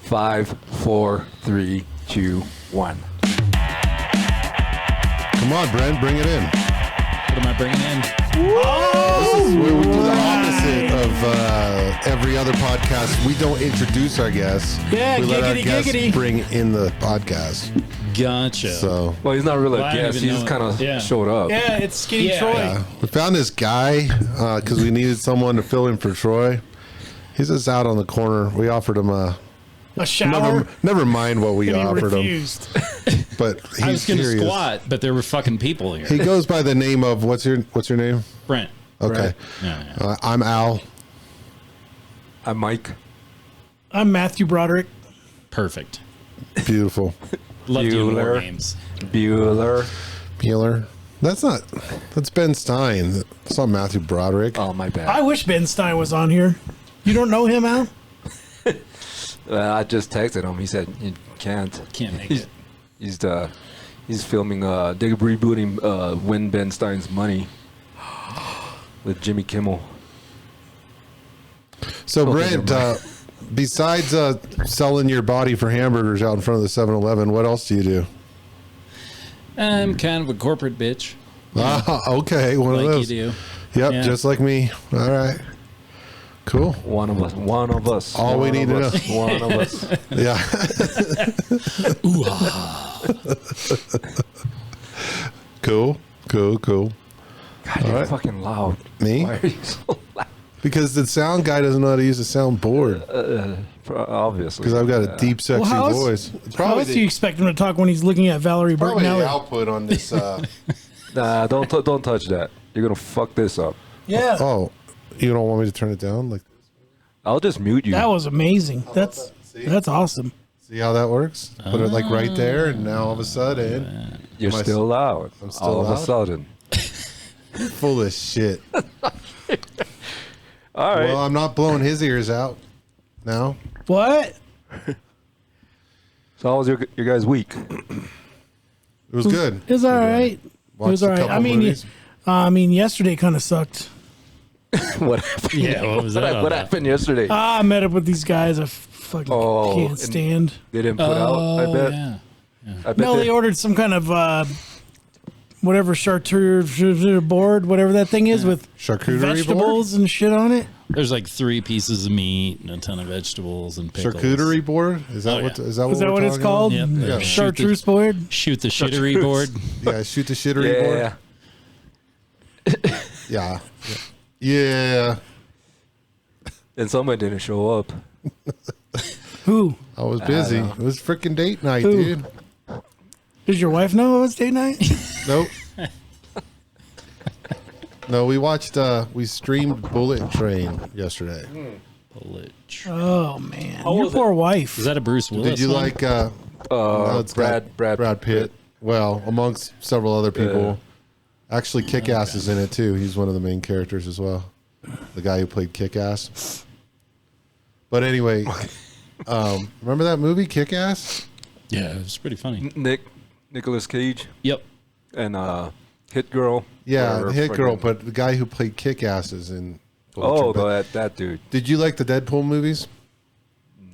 5, 4, 3, 2, 1. Come on, Brent, bring it in. What am I bringing in? This is where we do the opposite of every other podcast. We don't introduce our guests. Yeah, we let our giggity, guests giggity. bring in the podcast. Gotcha. So Well, he's not really Well, I a don't guest. even He just know kind it. of Yeah. showed up. Yeah, it's Skinny Yeah. Troy. we found this guy because we needed someone to fill in for Troy. He's just out on the corner. We offered him a A shower. never mind what we and he offered refused. him. But he's I was going to serious. squat, but there were fucking people here. He goes by the name of what's your name? Brent. Okay, Yeah. I'm Al. I'm Mike. I'm Matthew Broderick. Perfect. Beautiful. Love doing war Bueller. games. Bueller. Bueller. That's Ben Stein. That's not Matthew Broderick. Oh, my bad. I wish Ben Stein was on here. You don't know him, Al? I just texted him. He said he can't. Can't make it. He's filming. They're rebooting Win Ben Stein's Money with Jimmy Kimmel. So, Okay, Brent, besides selling your body for hamburgers out in front of the 7-Eleven, what else do you do? I'm kind of a corporate bitch. Ah, okay. One of Like those. you do. Yep, Yeah. just like me. All right. Cool. One of us. One of us. All we one need of to us, know. One of us. Yeah. Cool. God, you're right. fucking loud. Me? Why are you so loud? Because the sound guy doesn't know how to use a soundboard. Obviously. Because I've got a deep, sexy Well, how else- voice. How else do you expect him to talk when he's looking at Valerie Probably the Bertinelli? output on this. Nah, don't touch that. You're gonna fuck this up. Yeah, Oh, you don't want me to turn it down? Like, I'll just mute you. that was amazing. That's See? that's awesome. see how that works? Put it like right there, and now all of a sudden, You're Am I still loud. I'm still all loud? of a sudden. full of shit. All right. Well, I'm not blowing his ears out now. What? So how was your guys' week? It was good. It was all right. It Watched was a all right. couple movies. I mean, yesterday kind of sucked. What happened? Yeah, what was that all What about? happened yesterday? I met up with these guys I fucking Oh, can't and- stand. They didn't put out. I bet. Yeah. I bet No, they ordered some kind of whatever charcuterie board, whatever that thing is, with Charcuterie vegetables and shit on it. There's like 3 pieces of meat and a ton of vegetables and pickles. Charcuterie board? Is that Oh, what? yeah. Is that Is that we're what it's talking called? Yep. Yeah. Chartreuse board. Shoot the shittery board. About? Yeah, shoot the shittery board. Yeah. Yeah. And somebody didn't show up. Who? I was busy. It was freaking date night, Who? dude. Does your wife know it was date night? Nope. No, we streamed Bullet Train yesterday. Bullet. Oh man, How your was it? poor wife. Is that a Bruce Willis Did you one? like no, it's got Brad Pitt? Well, amongst several other people. Actually, Kick-Ass is in it too. He's one of the main characters as well. The guy who played Kick-Ass. But anyway, remember that movie Kick-Ass? Yeah, it was pretty funny. Nicolas Cage Yep. and Hit Girl. Yeah, Or Hit Girl, friggin- but the guy who played Kick-Ass is in Bullet Oh, Train. But that dude. did you like the Deadpool movies?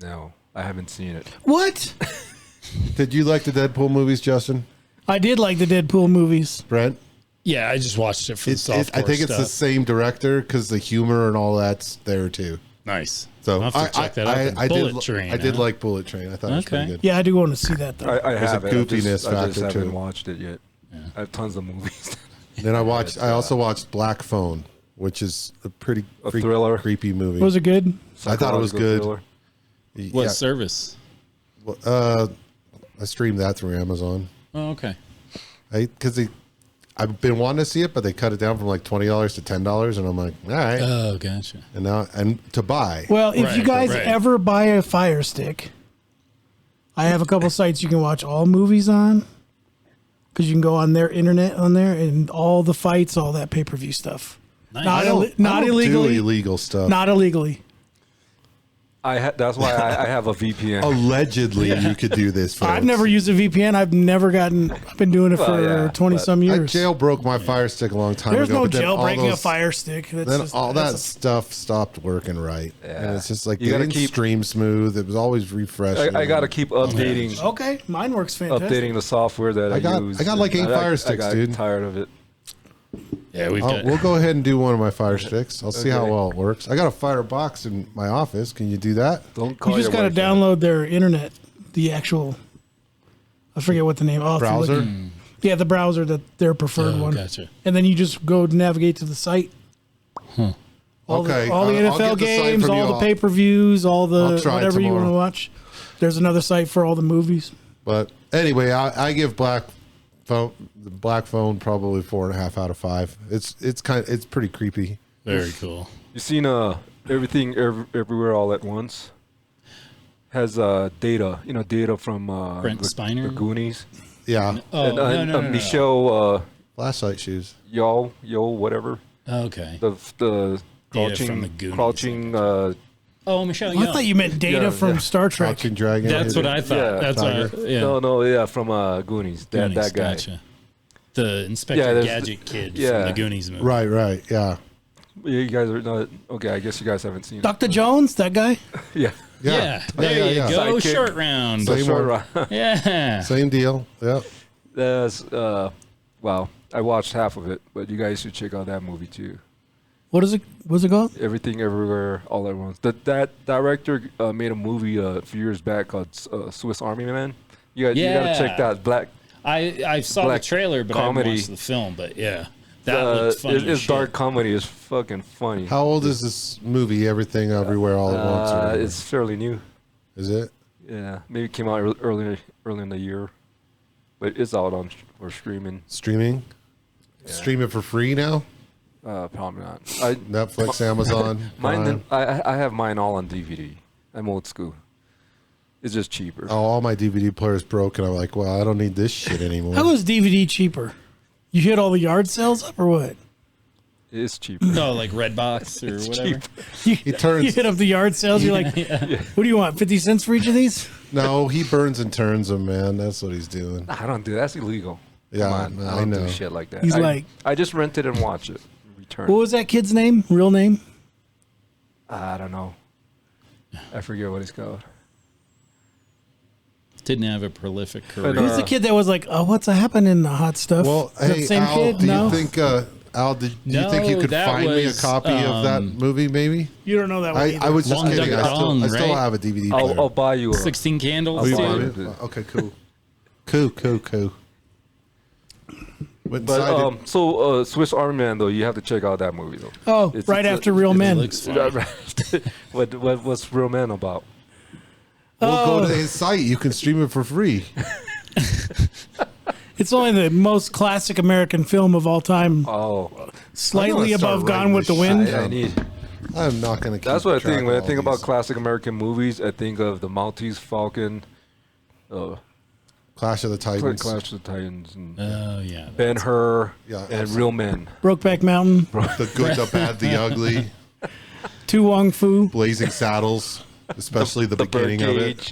No, I haven't seen it. What? Did you like the Deadpool movies, Justin? I did like the Deadpool movies. Brent? Yeah, I just watched it for the softcore I think it's stuff. the same director because the humor and all that's there too. Nice. So I'll have to check that out. then. I Bullet did, Train. I did huh? like Bullet Train. I thought it was pretty Okay. good. Yeah, I do want to see that though. I There's a have it. I goofiness just factor, haven't too. watched it yet. I have tons of movies. Then I also watched Black Phone, which is a pretty A thriller. creepy movie. Was it good? I thought it was good. Thriller. What Yeah, service? I streamed that through Amazon. Oh, okay. I've been wanting to see it, but they cut it down from like $20 to $10, and I'm like, all right. Oh, gotcha. And to buy. Well, if you Right, guys right. ever buy a Fire Stick, I have a couple sites you can watch all movies on. Because you can go on their internet on there and all the fights, all that pay-per-view stuff. Nice. Not I don't illegally. do illegal stuff. Not illegally. That's why I have a VPN. Allegedly, you could do this. Folks. I've never used a VPN. I've been doing it for 20 some I years. jailbroke my Fire Stick a long time There's ago. no but then all jailbreaking a those- Fire Stick. That's Then just, all that's that stuff stopped working right, Yeah. and it's just like You they gotta didn't keep- stream smooth. It was always refreshing. I got to keep updating okay, mine works fantastic. updating the software that I use. I got like 8 Fire Sticks, I got dude. tired of it. Yeah, we've got. We'll go ahead and do one of my Fire Sticks. I'll see how Okay. well it works. I got a Fire box in my office. Can you do that? Don't call You just your got to wife download their internet, the actual. I forget what the name. I'll have to look. Browser? Yeah, the browser that their preferred Oh, one. gotcha. And then you just go navigate to the site. All Okay, the I'll NFL get the site games, from all you. the pay-per-views, all the I'll try whatever you want to tomorrow. watch. There's another site for all the movies. But anyway, I give the Black Phone probably 4.5 out of 5. It's pretty creepy. Very cool. You seen everything everywhere all at once? Has data, data from Brent the Spiner? Goonies. Yeah, Oh, And, no. Michelle flashlight shoes. Yo whatever. Okay. The Data crouching from the Goonies. crouching Oh, Michelle I thought you meant data Yeah, from yeah. Star Trek. Crouching Dragon. That's what I thought. Yeah. That's Tiger. what. Yeah. no from Goonies. Goonies, That guy. Gotcha. The Inspector Yeah, there's Gadget kid from yeah. the Goonies movie. Right. Yeah. You guys are not okay. I guess you guys haven't seen it. Dr. Jones, that guy. Yeah. Yeah. There Yeah, you yeah. go. Sidekick. Short round. Same Short one. run. Yeah. Same deal. Yeah. That's wow. I watched half of it, but you guys should check out that movie too. What is it? What's it called? Everything, everywhere, all at once. That director made a movie a few years back called Swiss Army Man. You gotta check that. Black. I saw Black the trailer, but I comedy. haven't watched the film. But yeah, that looks funny. as It's shit. dark comedy. It's fucking funny. How old is this movie? Everything, Everywhere, All at Once. Or whatever? It's fairly new. Is it? Yeah, maybe it came out early in the year, but it's out on for streaming. Streaming? Stream it for free now? Probably not. Netflix, Amazon. Prime. I have mine all on DVD. I'm old school. It's just cheaper. Oh, all my DVD players broke, and I'm like, well, I don't need this shit anymore. How is DVD cheaper? You hit all the yard sales up or what? It's cheaper. No, like Redbox or whatever. cheap. You, turns- you hit up the yard sales. You're like, what do you want? 50 cents for each of these? No, he burns and turns them, man. That's what he's doing. I don't do that's illegal. Yeah, Come on, I don't know. do shit like that. He's like- I just rent it and watch it. Return. What was that kid's name? Real name? I don't know. I forget what it's called. Didn't have a prolific career. But, Who's the kid that was like, oh, what's happening in the hot stuff? Well, Is that the hey, same Al, kid? do No. you think, Al, do you think you No, could that find me a was, copy of that movie, maybe? You don't know that one I either. was just Long kidding. Duck Dong, I still right? have a DVD player. I'll buy you a 16 candles. Oh, you I'll too? buy want it. it? Okay, cool. Cool. Went But inside it. so Swiss Army Man though, you have to check out that movie though. Oh, It's- right it's- after Real It Men. looks fun. What's Real Men about? We'll go Oh. to his site. You can stream it for free. It's only the most classic American film of all time, Oh, slightly I'm gonna above start Gone with the writing Wind. this I need. I'm not going to. That's what I think when I think about classic American movies. I think of the Maltese Falcon, Clash of the Titans. Clash of the Titans, and Oh yeah. Ben Hur, Yeah, and absolutely. Real Men. Brokeback Mountain, The Good, the Bad, the Ugly. Tu Wong Fu. Blazing Saddles, especially the beginning of it.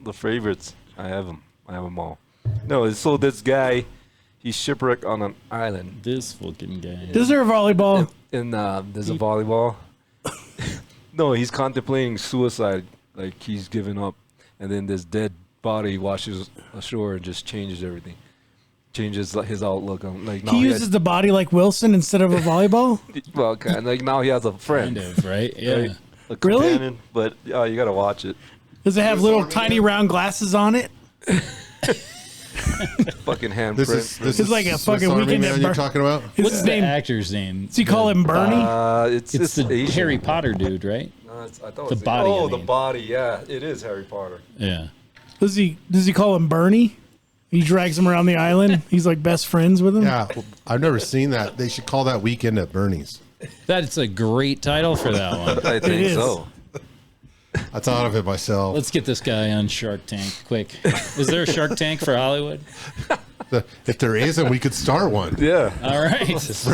The favorites. I have them all. No, so this guy, he's shipwrecked on an island. This fucking guy. Is there a volleyball? And there's a volleyball. No, he's contemplating suicide. Like he's given up, and then this dead body washes ashore and just changes everything. Changes his outlook on like now He uses the body like Wilson instead of a volleyball? well, kind of, like now he has a friend, Kind of, right? Yeah. right? A Really? companion, but you gotta watch it. Does it have Swiss little Army tiny Man? round glasses on it? Fucking handprint. This It's is like a Swiss fucking Army Weekend Man at you're Ber- talking about? His What's the name? actor's name? Does he call him Bernie? It's the Asian. Harry Potter dude, right? No, I thought The it was body, I Oh, the mean. body. Yeah, it is Harry Potter. Yeah. Does he call him Bernie? He drags him around the island. He's like best friends with him. Yeah, I've never seen that. They should call that Weekend at Bernie's. That's a great title for that one. I think is. so. I thought of it myself. Let's get this guy on Shark Tank quick. Is there a Shark Tank for Hollywood? If there isn't, we could start one. Yeah. All right. I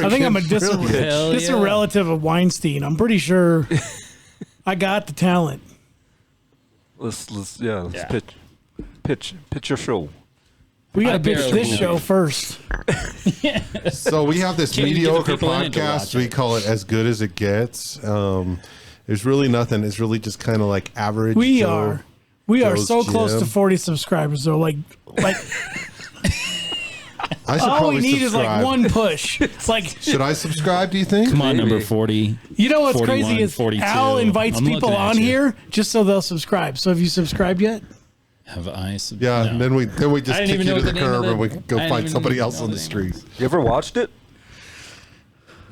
think I'm a distant, Hell distant yeah. relative of Weinstein. I'm pretty sure I got the talent. Let's Yeah. pitch your show. We got I to pitch barely this believe show it. first. So we have this Can't even get the mediocre people in to podcast. watch We it. call it As Good as It Gets. There's really nothing. It's really just kind of like average. We Joe. are Joe's so close Gym. to 40 subscribers though. Like I should all probably we need is like subscribe. one push. It's like, Should I subscribe? Do you think? Come on, Maybe. number 40. you know what's 41, crazy is 42. Al invites I'm people looking at on you. here just so they'll subscribe. So have you subscribed yet? Have I? Yeah, no. and then we just I didn't kick even you know to what the the name curb of and we the- go I didn't find even somebody know else on the the name street. You ever watched it?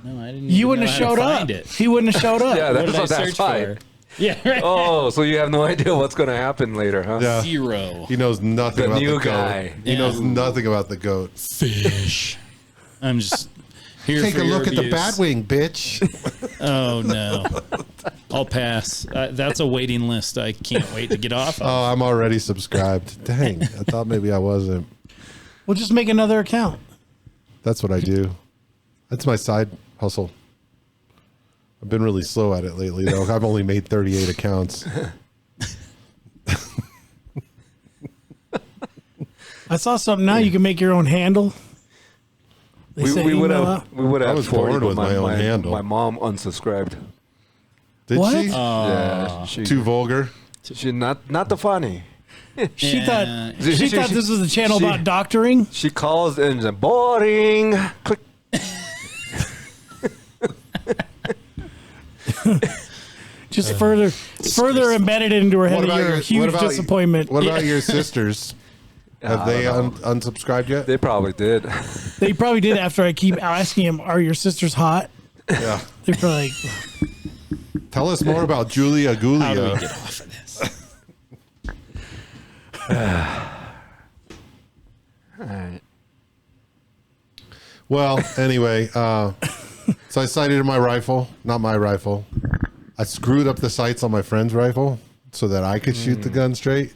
No, I didn't. You even wouldn't know have how to showed up. find It. He wouldn't have showed up. Yeah, What did I that's search fine. for? Yeah, right. Oh, so you have no idea what's gonna happen later, huh? Yeah. 0. He knows nothing The about new the goat. guy. He Yeah. knows nothing about the goat. Fish. I'm just here Take for a your look at the abuse. bat wing, bitch. Oh, no. I'll pass. That's a waiting list I can't wait to get off of. Oh, I'm already subscribed. Dang, I thought maybe I wasn't. We'll just make another account. That's what I do. That's my side hustle. I've been really slow at it lately, though. I've only made 38 accounts. I saw something now. You can make your own handle. They We, sent we would email have out. we would I have was 40, born but with my own handle. My mom unsubscribed. Did What? she? Yeah, Too vulgar. she Oh. not the funny. She Yeah. thought she thought this was a channel about doctoring. She calls and says, boring. Click. Just further embedded into her head that you're a huge disappointment. What about your sisters? Have they unsubscribed yet? They probably did. They probably did after I keep asking him, "Are your sisters hot?" Yeah. They're probably like, Tell us more about Julia How do we Gulia. get off of this? All right. Well, anyway, so I sighted my rifle, not my rifle. I screwed up the sights on my friend's rifle so that I could shoot the gun straight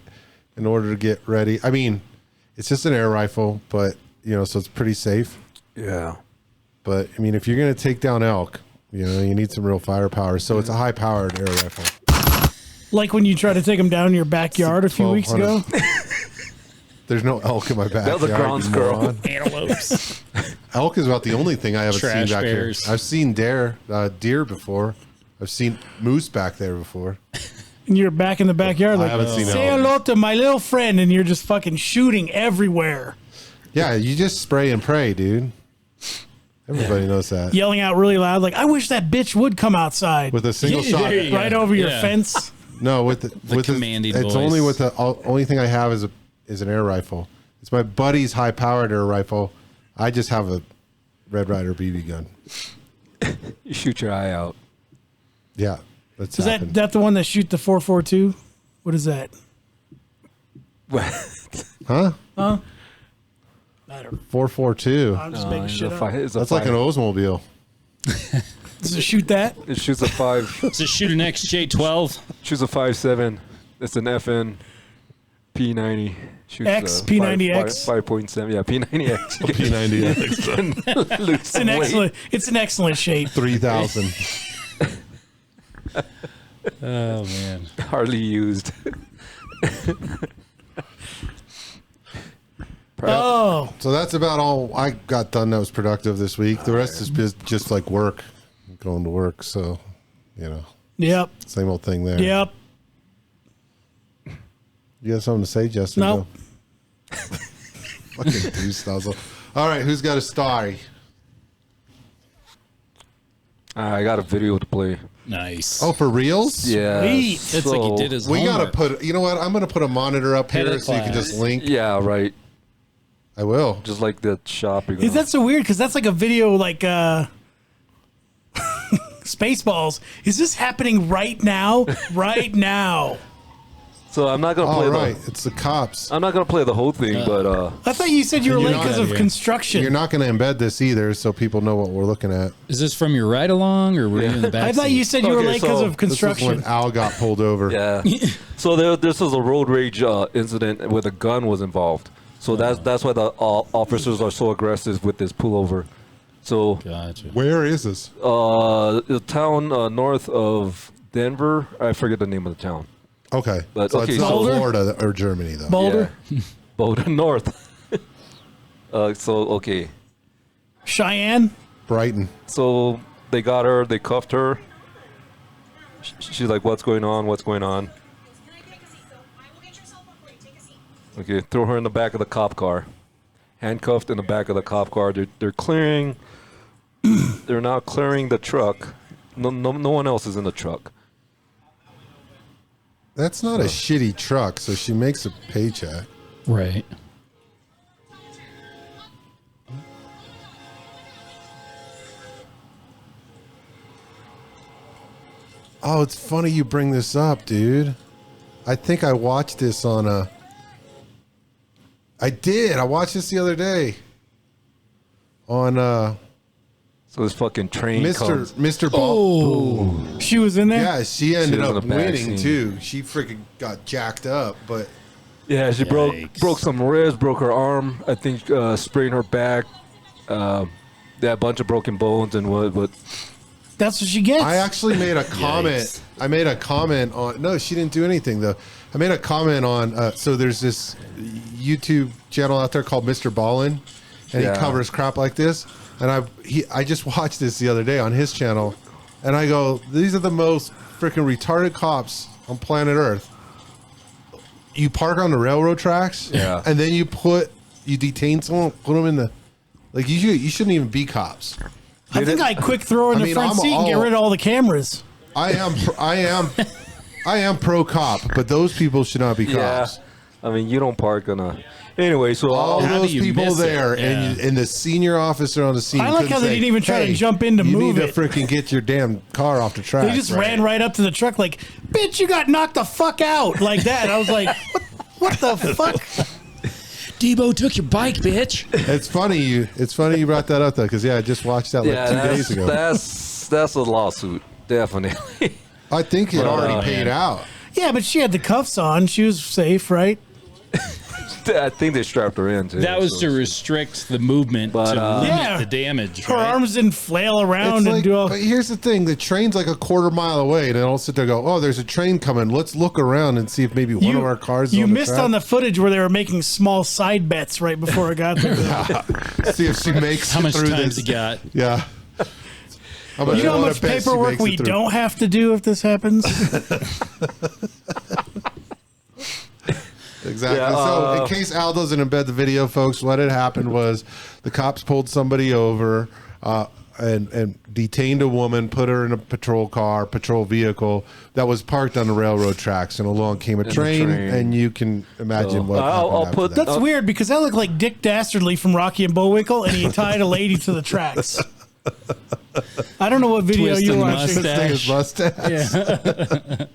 in order to get ready. I mean, it's just an air rifle, but so it's pretty safe. Yeah. But I mean, if you're gonna take down elk, you need some real firepower. So it's a high-powered air rifle. like when you try to take them down in your backyard a few weeks ago. 1200. There's no elk in my backyard. was a ground you squirrel. moron. Antelopes. Elk is about the only thing I haven't Trash seen back bears. here. I've seen deer before. I've seen moose back there before. And you're back in the backyard I like, haven't seen say elk. hello to my little friend, and you're just fucking shooting everywhere, Yeah, you just spray and pray, dude. Everybody knows that. yelling out really loud like, I wish that bitch would come outside. With a single Yeah, shot. there you go. Right over your Yeah. fence. No, with the commanding it's voice. only with the only thing I have is an air rifle. It's my buddy's high-powered air rifle. I just have a Red Ryder BB gun. You shoot your eye out. Yeah, that's Is happened. that the one that shoot the 4.42? What is that? Huh? I don't know. 4.42. I'm just making shit up. That's like an Oldsmobile. Does it shoot that? It shoots a 5. So shoot an XJ12. Shoots a 5.7. It's an FN P90. Shoots X, P90X. 5.7. Yeah, P90X. P90 It's an excellent shape. 3000. Oh, man. Hardly used. Oh, So that's about all I got done that was productive this week. The rest is just like work, going to work. So, yep, same old thing there. yep. You got something to say, Justin? Nope. No. Fucking deuce nozzle. All right, who's got a story? I got a video to play. Nice. Oh, for reals? Yeah. Sweet. It's like he did his We gotta homework. put. You know what? I'm gonna put a monitor up Head here of so you can class. just link. Yeah, right. I will. Just like the shop. You're Is gonna- that so weird? Because that's like a video like Spaceballs. Is this happening right now? Right now. So I'm not gonna All play right, it's the cops. I'm not gonna play the whole thing, but I thought you said you were You're late not because of here. construction. You're not gonna embed this either, so people know what we're looking at. Is this from your ride along or were you in the back? I thought you said you were Okay, late because so of This is construction. when Al got pulled over. yeah. So this was a road rage incident where the gun was involved. So that's why the officers are so aggressive with this pullover. So Gotcha. Where is this? the town north of Denver. I forget the name of the town. Okay. But, so okay, it's not so- Florida or Germany, though. Boulder, Yeah. Boulder North. Okay. Cheyenne. Brighton. So they got her. They cuffed her. She's like, "What's going on? What's going on?" Okay, throw her in the back of the cop car. Handcuffed in the back of the cop car. They're clearing. They're now clearing the truck. No one else is in the truck. That's not a shitty truck, so she makes a paycheck. Right. Oh, it's funny you bring this up, dude. I think I watched this on a... I did. I watched this the other day. On So this fucking train comes. Mr. Ball. She was in there. Yeah, she ended was in up the back winning, scene. too. She freaking got jacked up, but... Yeah, she Yikes. broke some ribs, broke her arm. I think sprained her back. Yeah, a bunch of broken bones and what. But That's what she gets. I actually made a comment. Yikes. I made a comment on... No, she didn't do anything, though. I made a comment on... so there's this YouTube channel out there called Mr. Ballin, and Yeah. he covers crap like this. And I just watched this the other day on his channel, and I go, these are the most freaking retarded cops on planet Earth. You park on the railroad tracks, Yeah. and then you detain someone, put them in the... Like, you shouldn't even be cops. I think I quick throw her in I the mean, front I'm seat and get all- rid of all the cameras. I am pro cop, but those people should not be yeah, cops. I mean, you don't park on a. Anyway, so All How do those you people miss it? there, Yeah. and the senior officer on the scene. I like couldn't how they say, didn't even try to "Hey, jump in to you move need it." to freaking get your damn car off the track. They just ran right up to the truck like, "Bitch, you got knocked the fuck out!" Like that. I was like, "What the fuck?" Debo took your bike, bitch. It's funny you brought that up though, because I just watched that like yeah, 2 that's, days ago. that's a lawsuit, definitely. I think it already paid out. Yeah, but she had the cuffs on. She was safe, right? I think they strapped her in too. That was so- to restrict the movement But, to limit Yeah. the damage. Her right? arms didn't flail around It's and like, do all. but here's the thing: the train's like a quarter mile away, and I'll sit there and go, "Oh, there's a train coming. Let's look around and see if maybe one of our cars." Is You on the missed track. on the footage where they were making small side bets right before it got there. See if she makes How it much through time this. you got? Yeah. How much You know how I wanna much bet she paperwork makes it we through. don't have to do if this happens? Exactly. Yeah, So, in case Al doesn't embed the video, folks, what had happened was the cops pulled somebody over and detained a woman, put her in a patrol vehicle that was parked on the railroad tracks, and along came a train, train. and you can imagine So, what I'll happened after put that. That's weird because that looked like Dick Dastardly from Rocky and Bullwinkle, and he tied a lady to the tracks. I don't know what video Twist you were and watching. This thing is mustache.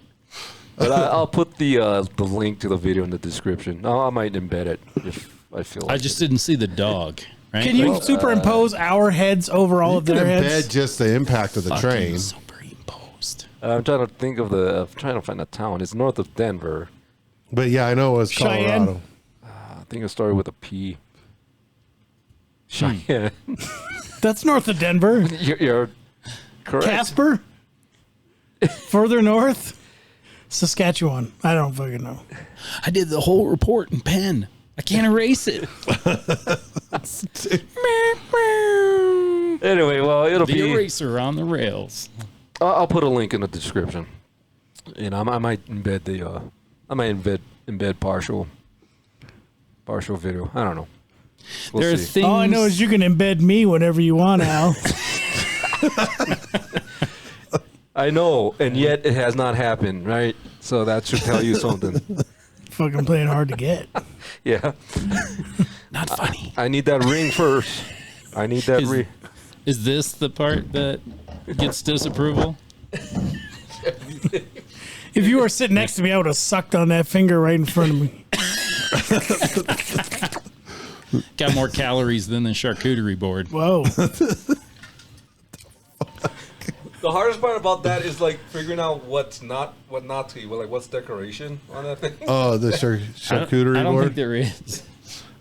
But I'll put the link to the video in the description. I might embed it if I feel like I just didn't see the dog. Right? Can you superimpose our heads over all You of can their embed heads? just the impact of the Fucking train. superimposed. I'm trying to think of I'm trying to find a town. It's north of Denver. But yeah, I know it was Cheyenne? Colorado. I think it started with a P. Cheyenne. That's north of Denver. You're correct. Casper? Further north? Saskatchewan. I don't fucking know. I did the whole report in pen. I can't erase it. Anyway, well, it'll The be. eraser on the rails. I'll put a link in the description. And I might embed embed partial video. I don't know. We'll There are see. things. All I know is you can embed me whenever you want, Al. I know, and yet it has not happened, right? So that should tell you something. Fucking playing hard to get. Yeah. not funny. I need that ring first. I need that Is- ring. Is this the part that gets disapproval? If you were sitting next to me, I would have sucked on that finger right in front of me. Got more calories than the charcuterie board. Whoa. The hardest part about that is like figuring out what not to eat. Like what's decoration on that thing. Oh, the charcuterie I don't board. think there is.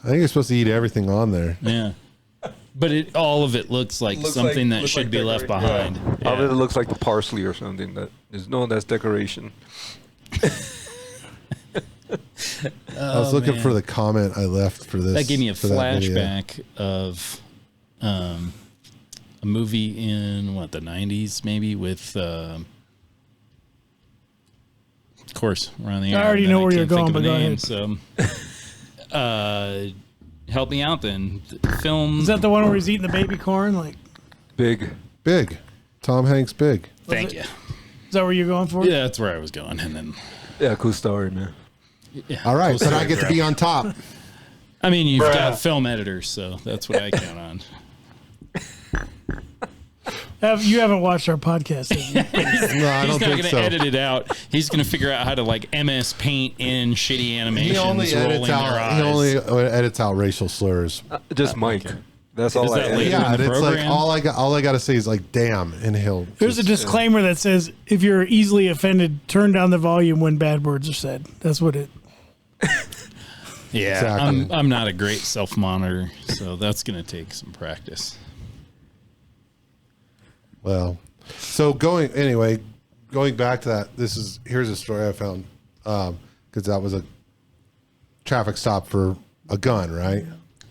I think you're supposed to eat everything on there. Yeah. But all of it looks like something that should be left behind. Yeah. All of it looks like the parsley or something. That's decoration. I was looking for the comment I left for this. That gave me a for that video. flashback of a movie in the 90s, maybe with. Of course, we're on the air. I already know where you're going, but go ahead. So, help me out then. The film. Is that the one where he's eating the baby corn? Like Big. Tom Hanks, Big. Thank you. Is that where you're going for? Yeah, that's where I was going, and then. Yeah, cool story, man. Yeah, All right, cool but I story, get to bro. be on top. I mean, you've got film editors, so that's what I count on. You haven't watched our podcast, have you? No, I He's don't not think going to so. edit it out. He's going to figure out how to MS Paint in shitty animations. He only edits rolling their out. eyes. He only edits out racial slurs. Just Mike. That's all that I later? Yeah, in and the it's like program? all I got to say is like, damn, and he'll. There's a disclaimer that says if you're easily offended, turn down the volume when bad words are said. That's what it. Yeah, Exactly. I'm not a great self-monitor, so that's going to take some practice. Well, so going back to that. Here's a story I found because that was a traffic stop for a gun, right?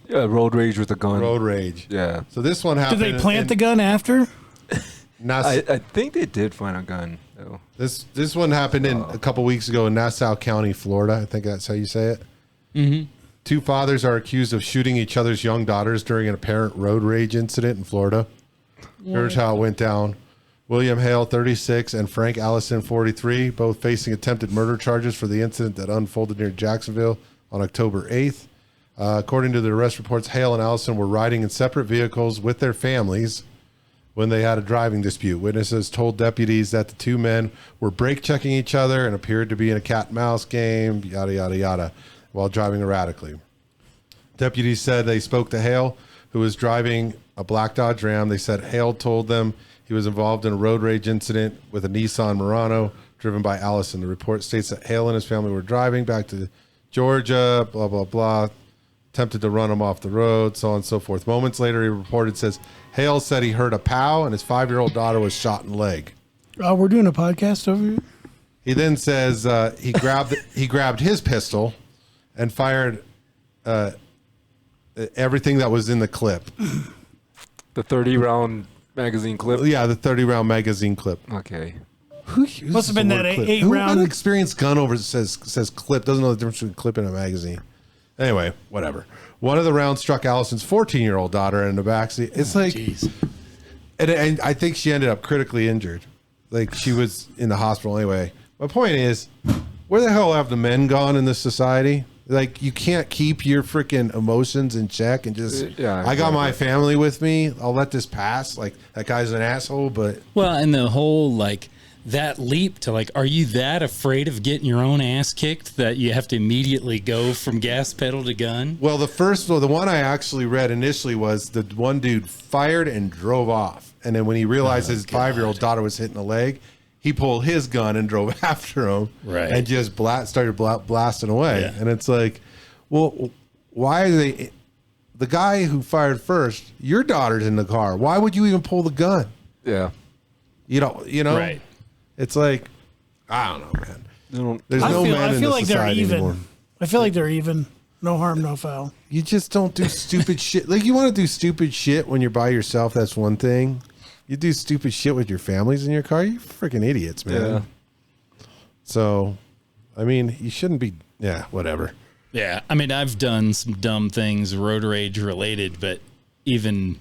Yeah, road rage with a gun. Road rage. Yeah. So this one Did happened. they plant the gun after? I think they did find a gun, though. This one happened in a couple weeks ago in Nassau County, Florida. I think that's how you say it. Mm-hmm. Two fathers are accused of shooting each other's young daughters during an apparent road rage incident in Florida. Here's how it went down. William Hale, 36, and Frank Allison, 43, both facing attempted murder charges for the incident that unfolded near Jacksonville on October 8th. According to the arrest reports, Hale and Allison were riding in separate vehicles with their families when they had a driving dispute. Witnesses told deputies that the two men were brake checking each other and appeared to be in a cat and mouse game, yada, yada, yada, while driving erratically. Deputies said they spoke to Hale, who was driving a black Dodge Ram. They said Hale told them he was involved in a road rage incident with a Nissan Murano driven by Allison. The report states that Hale and his family were driving back to Georgia, blah, blah, blah, attempted to run him off the road, so on and so forth. Moments later, he reported, says, Hale said he heard a pow and his 5-year-old daughter was shot in the leg. We're doing a podcast over here. He then says he grabbed his pistol and fired everything that was in the clip. The 30-round magazine clip. Yeah, the 30-round magazine clip. Okay. Who uses Must have been the word that clip? eight Who round- unexperienced gun over says clip doesn't know the difference between clip and a magazine. Anyway, whatever. One of the rounds struck Allison's 14-year-old daughter in the backseat. It's like, and I think she ended up critically injured. Like she was in the hospital anyway. My point is, where the hell have the men gone in this society? Like you can't keep your freaking emotions in check and just. Yeah, I got my family with me. I'll let this pass. Like that guy's an asshole, but Well, and the whole that leap to are you that afraid of getting your own ass kicked that you have to immediately go from gas pedal to gun? well, the one I actually read initially was the one dude fired and drove off, and then when he realized his 5-year-old daughter was hitting the leg, he pulled his gun and drove after him, Right. and just started blasting away. Yeah. And it's like, well, why are they? The guy who fired first, your daughter's in the car. Why would you even pull the gun? Yeah. You know, Right. It's like, I don't know, man. They don't- There's no men I in feel this like they're society even. anymore. I feel like they're even. No harm, no foul. You just don't do stupid shit. Like you want to do stupid shit when you're by yourself. That's one thing. You do stupid shit with your families in your car. You freaking idiots, man. Yeah. So, I mean, you shouldn't be. Yeah, whatever. Yeah, I mean, I've done some dumb things, road rage related, but even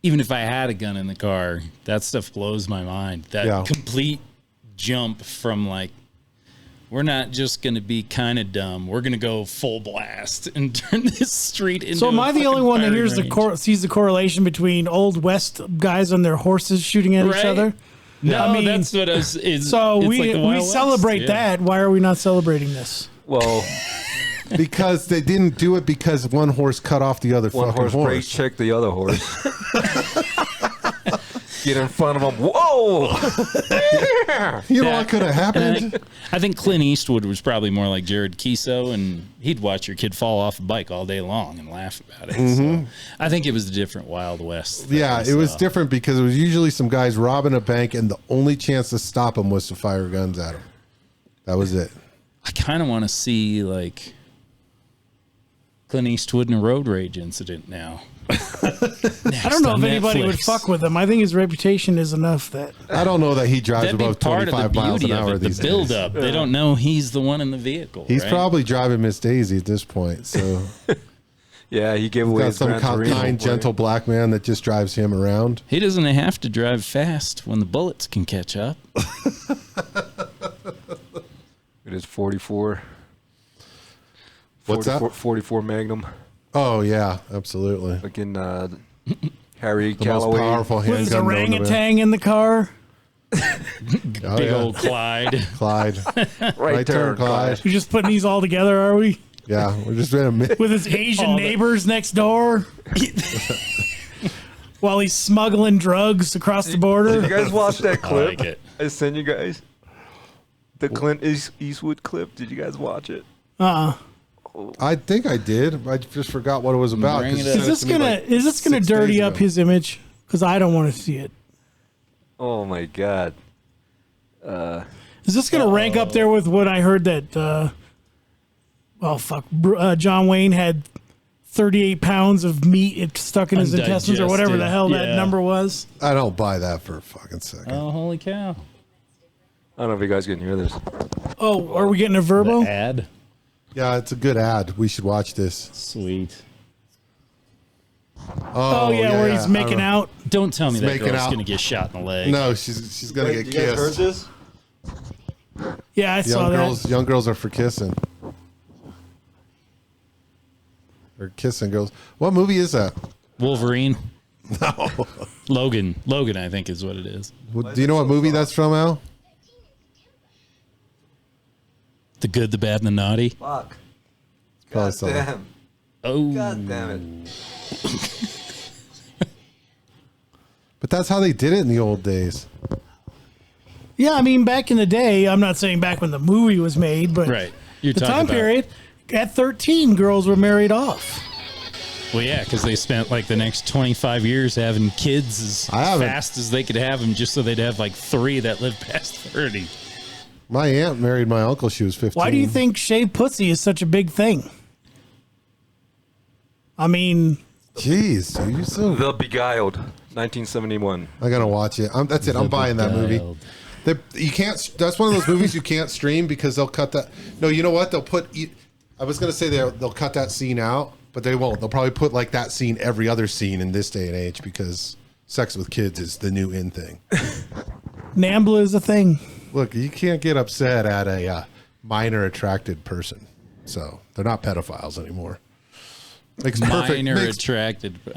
if I had a gun in the car, that stuff blows my mind. That complete jump from we're not just going to be kind of dumb. We're going to go full blast and turn this street into. So am I the only one that hears range. sees the correlation between Old West guys on their horses shooting at each Right? other? No, I mean, that's what I was. So it's we like the Wild West. celebrate Yeah. that. Why are we not celebrating this? Well, Because they didn't do it because one horse cut off the other one fucking horse brake horse. checked the other horse. Get in front of him. Whoa! You know what could have happened? I think Clint Eastwood was probably more like Jared Keeso, and he'd watch your kid fall off a bike all day long and laugh about it. So I think it was a different Wild West. Yeah, it was different because it was usually some guys robbing a bank, and the only chance to stop them was to fire guns at them. That was it. I kind of want to see like Clint Eastwood in a road rage incident now. I don't know if anybody would fuck with him. I think his reputation is enough that I don't know that he drives that'd be above part of the 25 miles an beauty of hour it, these the build days. up. They don't know he's the one in the vehicle. He's right? probably driving Miss Daisy at this point. So Yeah, he gave away got his some Gran Torino kind, for it. gentle black man that just drives him around. He doesn't have to drive fast when the bullets can catch up. It is 44. What's that? 44 Magnum. Oh yeah, absolutely. Fucking Harry The most Calloway. powerful with his handgun known to man. orangutan in the car. Oh, Big yeah. old Clyde. Clyde. Right turn, Clyde. We're just putting these all together, are we? Yeah, we're just in a minute. With his Asian neighbors next door. While he's smuggling drugs across the border. Did you guys watch that clip? like it. I sent you guys the Clint Eastwood clip. Did you guys watch it? I think I did. I just forgot what it was about. Bring 'cause it you up. sent it to me, like, Is this gonna 6 dirty days up ago. his image? Because I don't want to see it. Oh my god. Is this gonna rank up there with what I heard that? John Wayne had 38 pounds of meat stuck in his intestines, or whatever the hell that Yeah. number was. I don't buy that for a fucking second. Oh, holy cow. I don't know if you guys can hear this. Oh, are we getting a verbo? The ad. Yeah, it's a good ad. We should watch this. Sweet. Oh, yeah, where he's making out. Don't tell me that making girl's out. going to get shot in the leg. No, she's gonna get you guys heard kissed. this? Yeah, I saw that. Young girls are for kissing. Or kissing girls. What movie is that? Wolverine. No. Logan. Logan, I think, is what it is. Do you know what movie that's from, Al? The Good, the Bad, and the Naughty. Fuck. Probably God something. damn. Oh. God damn it. But that's how they did it in the old days. Yeah, I mean, back in the day, I'm not saying back when the movie was made, but Right. You're the talking time about, period, at 13, girls were married off. Well, yeah, because they spent like the next 25 years having kids as I haven't- fast as they could have them, just so they'd have like 3 that lived past 30. My aunt married my uncle. She was 15. Why do you think shaved pussy is such a big thing? I mean, Jeez, dude, you're so. The Beguiled, 1971. I gotta watch it. That's it. I'm buying that movie. Beguiled. You can't. That's one of those movies you can't stream because they'll cut that. No, you know what? They'll put. I was gonna say they'll cut that scene out, but they won't. They'll probably put like that scene every other scene in this day and age because sex with kids is the new in thing. NAMBLA is a thing. Look, you can't get upset at a minor attracted person, so they're not pedophiles anymore. Makes Minor makes- attracted. Okay.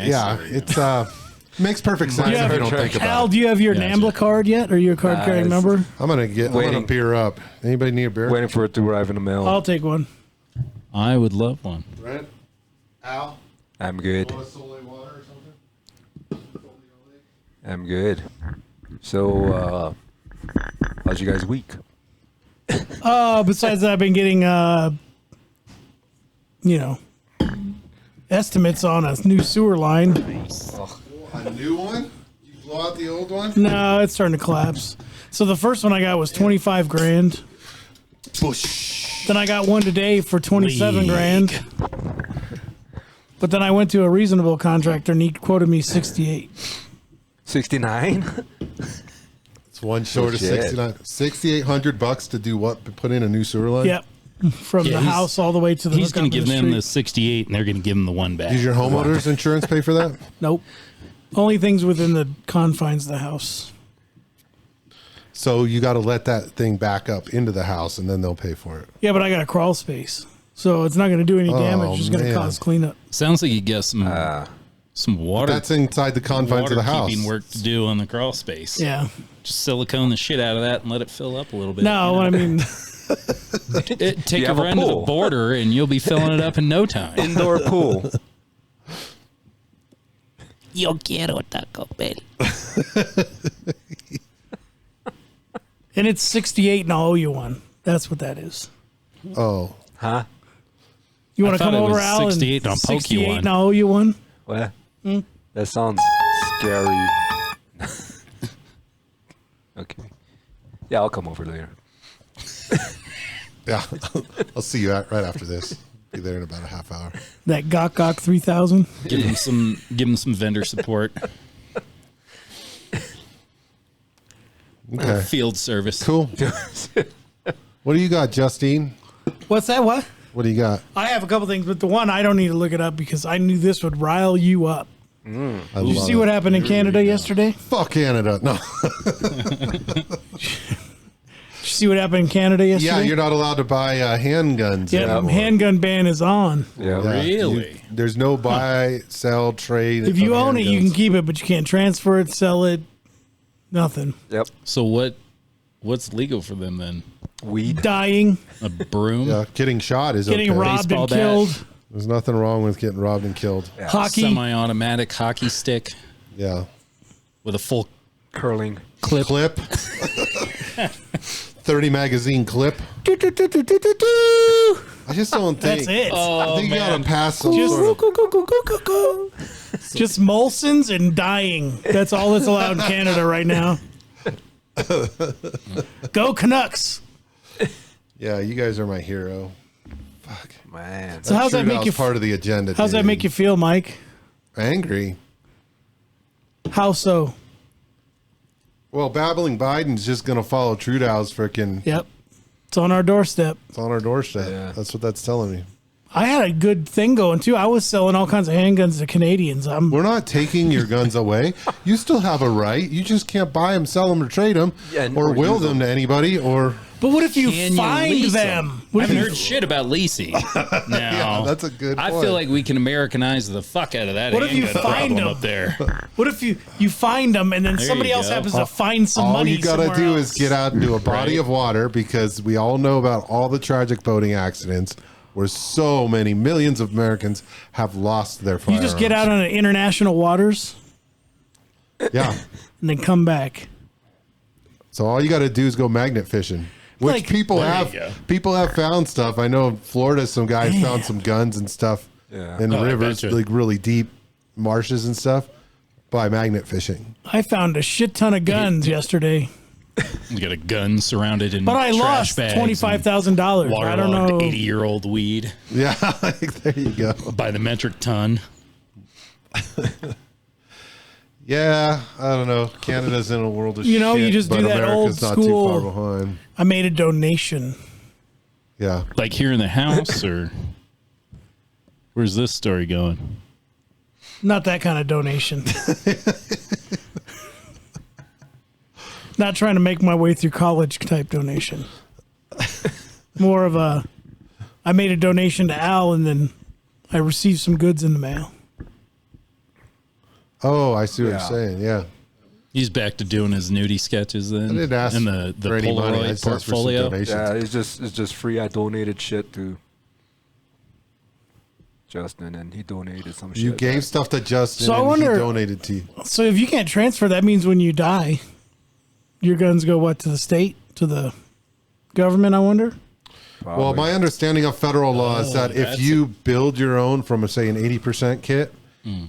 I Yeah, see where you're it's makes perfect sense Yeah, if you don't think about Al, it. do you have your Gotcha. NAMBLA card yet? Are you a card carrying it's- member? I'm gonna Waiting. beer up. Anybody need a beer? Waiting for it to arrive in the mail. I'll take one. I would love one. Brent, Al, I'm good. want a Soleil water or something? I'm good. So, how's you guys' week? Besides that, I've been getting, estimates on a new sewer line. A new one? You blow out the old one? No, it's starting to collapse. So the first one I got was 25 grand. Bush. Then I got one today for 27 League. grand. But then I went to a reasonable contractor and he quoted me 68. 69? It's one short of Shit. 69. $6,800 to do what? To put in a new sewer line? Yep. From Yeah, the he's- house all the way to the He's going hookup to give in them the street. 68, and they're going to give him the one back. Does your homeowner's insurance pay for that? Nope. Only things within the confines of the house. So you got to let that thing back up into the house and then they'll pay for it. Yeah, but I got a crawl space. So it's not going to do any damage. Oh, It's just going to man. cause cleanup. Sounds like you got some water. That's inside the confines of the house. Keeping work to do on the crawl space. Yeah. Just silicone the shit out of that and let it fill up a little bit. No, you I know? mean, Take You a have a run to the pool. border and you'll be filling it up in no time. Indoor pool. Yo quiero Taco Bell. And it's 68 and I'll owe you one. That's what that is. Oh, Huh? You want I to thought come it over, was Al? 68 and I'll poke you 68 one. and I'll owe you one. What? That sounds scary. Okay. Yeah, I'll come over later. yeah. I'll see you right after this. Be there in about a half hour. That Gok 3000. Give him some vendor support. Okay. Field service. Cool. What do you got, Justine? What's that? What? What do you got? I have a couple things, but the one I don't need to look it up because I knew this would rile you up. I Did you love see it. what happened in Canada yesterday? Fuck Canada. No. Did you see what happened in Canada yesterday? Yeah, you're not allowed to buy handguns. Yeah, anymore. handgun ban is on. Yeah. Yeah, Really? there's no buy, sell, trade. If you of own it, you can handguns. keep it, but you can't transfer it, sell it, nothing. Yep. So what's legal for them then? Weed. Dying, A broom? Yeah, getting shot is getting okay. robbed Baseball and bat. killed. There's nothing wrong with getting robbed and killed. Yeah. Hockey. Semi-automatic hockey stick Yeah. with a full Curling. Clip. 30 magazine clip. Do, do, do, do, do, do, do. I just don't think. That's it. I think you gotta pass some Just, sort of. go, go, go, go, go, go. Just Molson's and dying. That's all that's allowed in Canada right now. Go Canucks. Yeah, you guys are my hero. Fuck. Man. So how's that make you? part of the agenda? How's that dude. make you feel, Mike? Angry? How so? Well, babbling Biden's just gonna follow Trudow's freaking. Yep, it's on our doorstep. It's on our doorstep. Yeah. That's what that's telling me. I had a good thing going too. I was selling all kinds of handguns to Canadians. We're not taking your guns away. You still have a right. You just can't buy them, sell them, or trade them, Yeah, or or will use them to anybody, or. But what if you Can you find lease them? I What if haven't you, heard shit about leasing. Now, Yeah, that's a good I point. feel like we can Americanize the fuck out of that What if you handgun find problem them? up there. what if you find them and then There somebody you else go. happens to find some all money? you gotta somewhere do else? is get out into a body Right. of water, because we all know about all the tragic boating accidents where so many millions of Americans have lost their You firearms. just get out on international waters Yeah. and then come back. So all you got to do is go magnet fishing, which Like- people There you have. go. People have found stuff. I know in Florida, some guys Man. found some guns and stuff Yeah. in Oh, I rivers, betcha. like really deep marshes and stuff, by magnet fishing. I found a shit ton of guns yesterday, You got a gun surrounded in but I trash lost bags $25,000. I don't know. 80-year-old weed Yeah, there you go. by the metric ton. Yeah, I don't know. Canada's in a world of You know, shit, you just do but that America's old not too far school- behind. I made a donation. Yeah. Like here in the house, or where's this story going? Not that kind of donation. Not trying to make my way through college type donation. More of a, I made a donation to Al and then I received some goods in the mail. Oh, I see what Yeah. you're saying. Yeah. He's back to doing his nudie sketches then. I didn't ask in the for any money. I Polaroid just asked for some portfolio. donations. Yeah, it's just free. I donated shit to Justin, and he donated some shit. You gave stuff to Justin, So I and wonder- he donated to you. So if you can't transfer, that means when you die, your guns go what, to the state, to the government, I wonder? Probably. Well, my understanding of federal law is that if that's you build your own from, say, an 80% kit,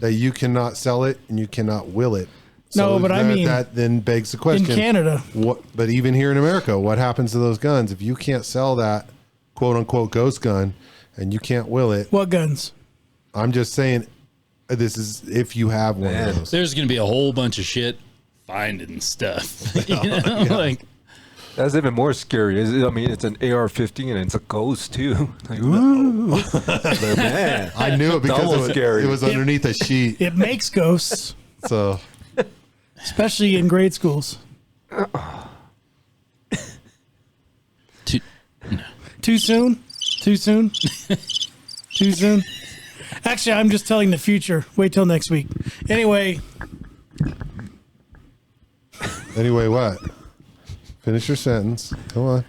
that you cannot sell it and you cannot will it. No, but I mean, that then begs the In question: Canada, What? But even here in America, what happens to those guns if you can't sell that quote unquote ghost gun and you can't will it? what guns? I'm just saying, this is if you have one Man. of those. There's going to be a whole bunch of shit finding stuff. You know? Like, That's even more scary. I mean, it's an AR-15 and it's a ghost too. Like, like, man, I knew it because Double scary. it was underneath a sheet. It makes ghosts, So especially in grade schools. to, Too soon? Too soon? Too soon? Actually, I'm just telling the future. Wait till next week. Anyway, anyway, what? Finish your sentence. Come on.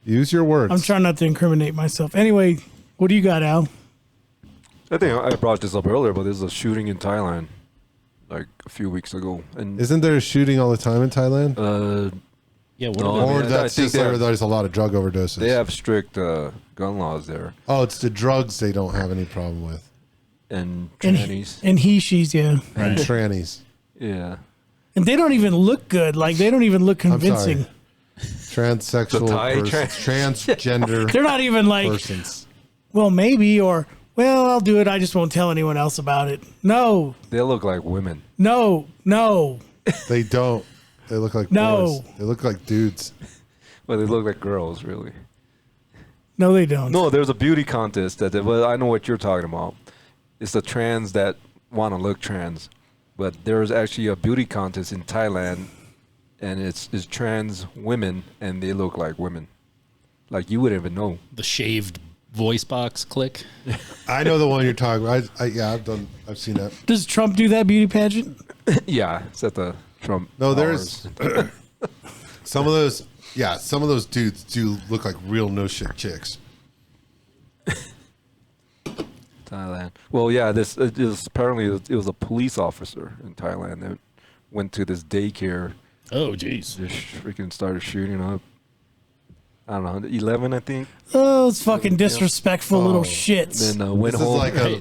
Use your words. I'm trying not to incriminate myself. Anyway, what do you got, Al? I think I brought this up earlier, but there's a shooting in Thailand. like a few weeks ago. And Isn't there a shooting all the time in Thailand? Yeah, what No, about Or I that's think just they where have- there's a lot of drug overdoses. they have strict gun laws there, Oh, it's the drugs they don't have any problem with. and And, trannies. and she's, yeah. And trannies. Yeah, And they don't even look good. Like, they don't even look convincing. Transsexual The Thai transgender They're not even like, persons. well, maybe, or, well, I'll do it. I just won't tell anyone else about it. No, they look like women. no, no. They don't. They look like No. boys. They look like dudes. Well, they look like girls, really. No, they don't. No, there's a beauty contest well, I know what you're talking about. It's the trans that want to look trans, but there's actually a beauty contest in Thailand, and it's trans women, and they look like women. Like you wouldn't even know. the shaved voice box click? I know the one you're talking about. I've seen that. Does Trump do that beauty pageant? Yeah, it's at the Trump. No, there's Towers. some of those dudes do look like real no shit chicks. Thailand. Well, yeah, apparently it was a police officer in Thailand that went to this daycare. Oh, jeez. Just freaking started shooting up. I don't know, 11, I think. Oh, it's fucking disrespectful little shits. Then went This is home.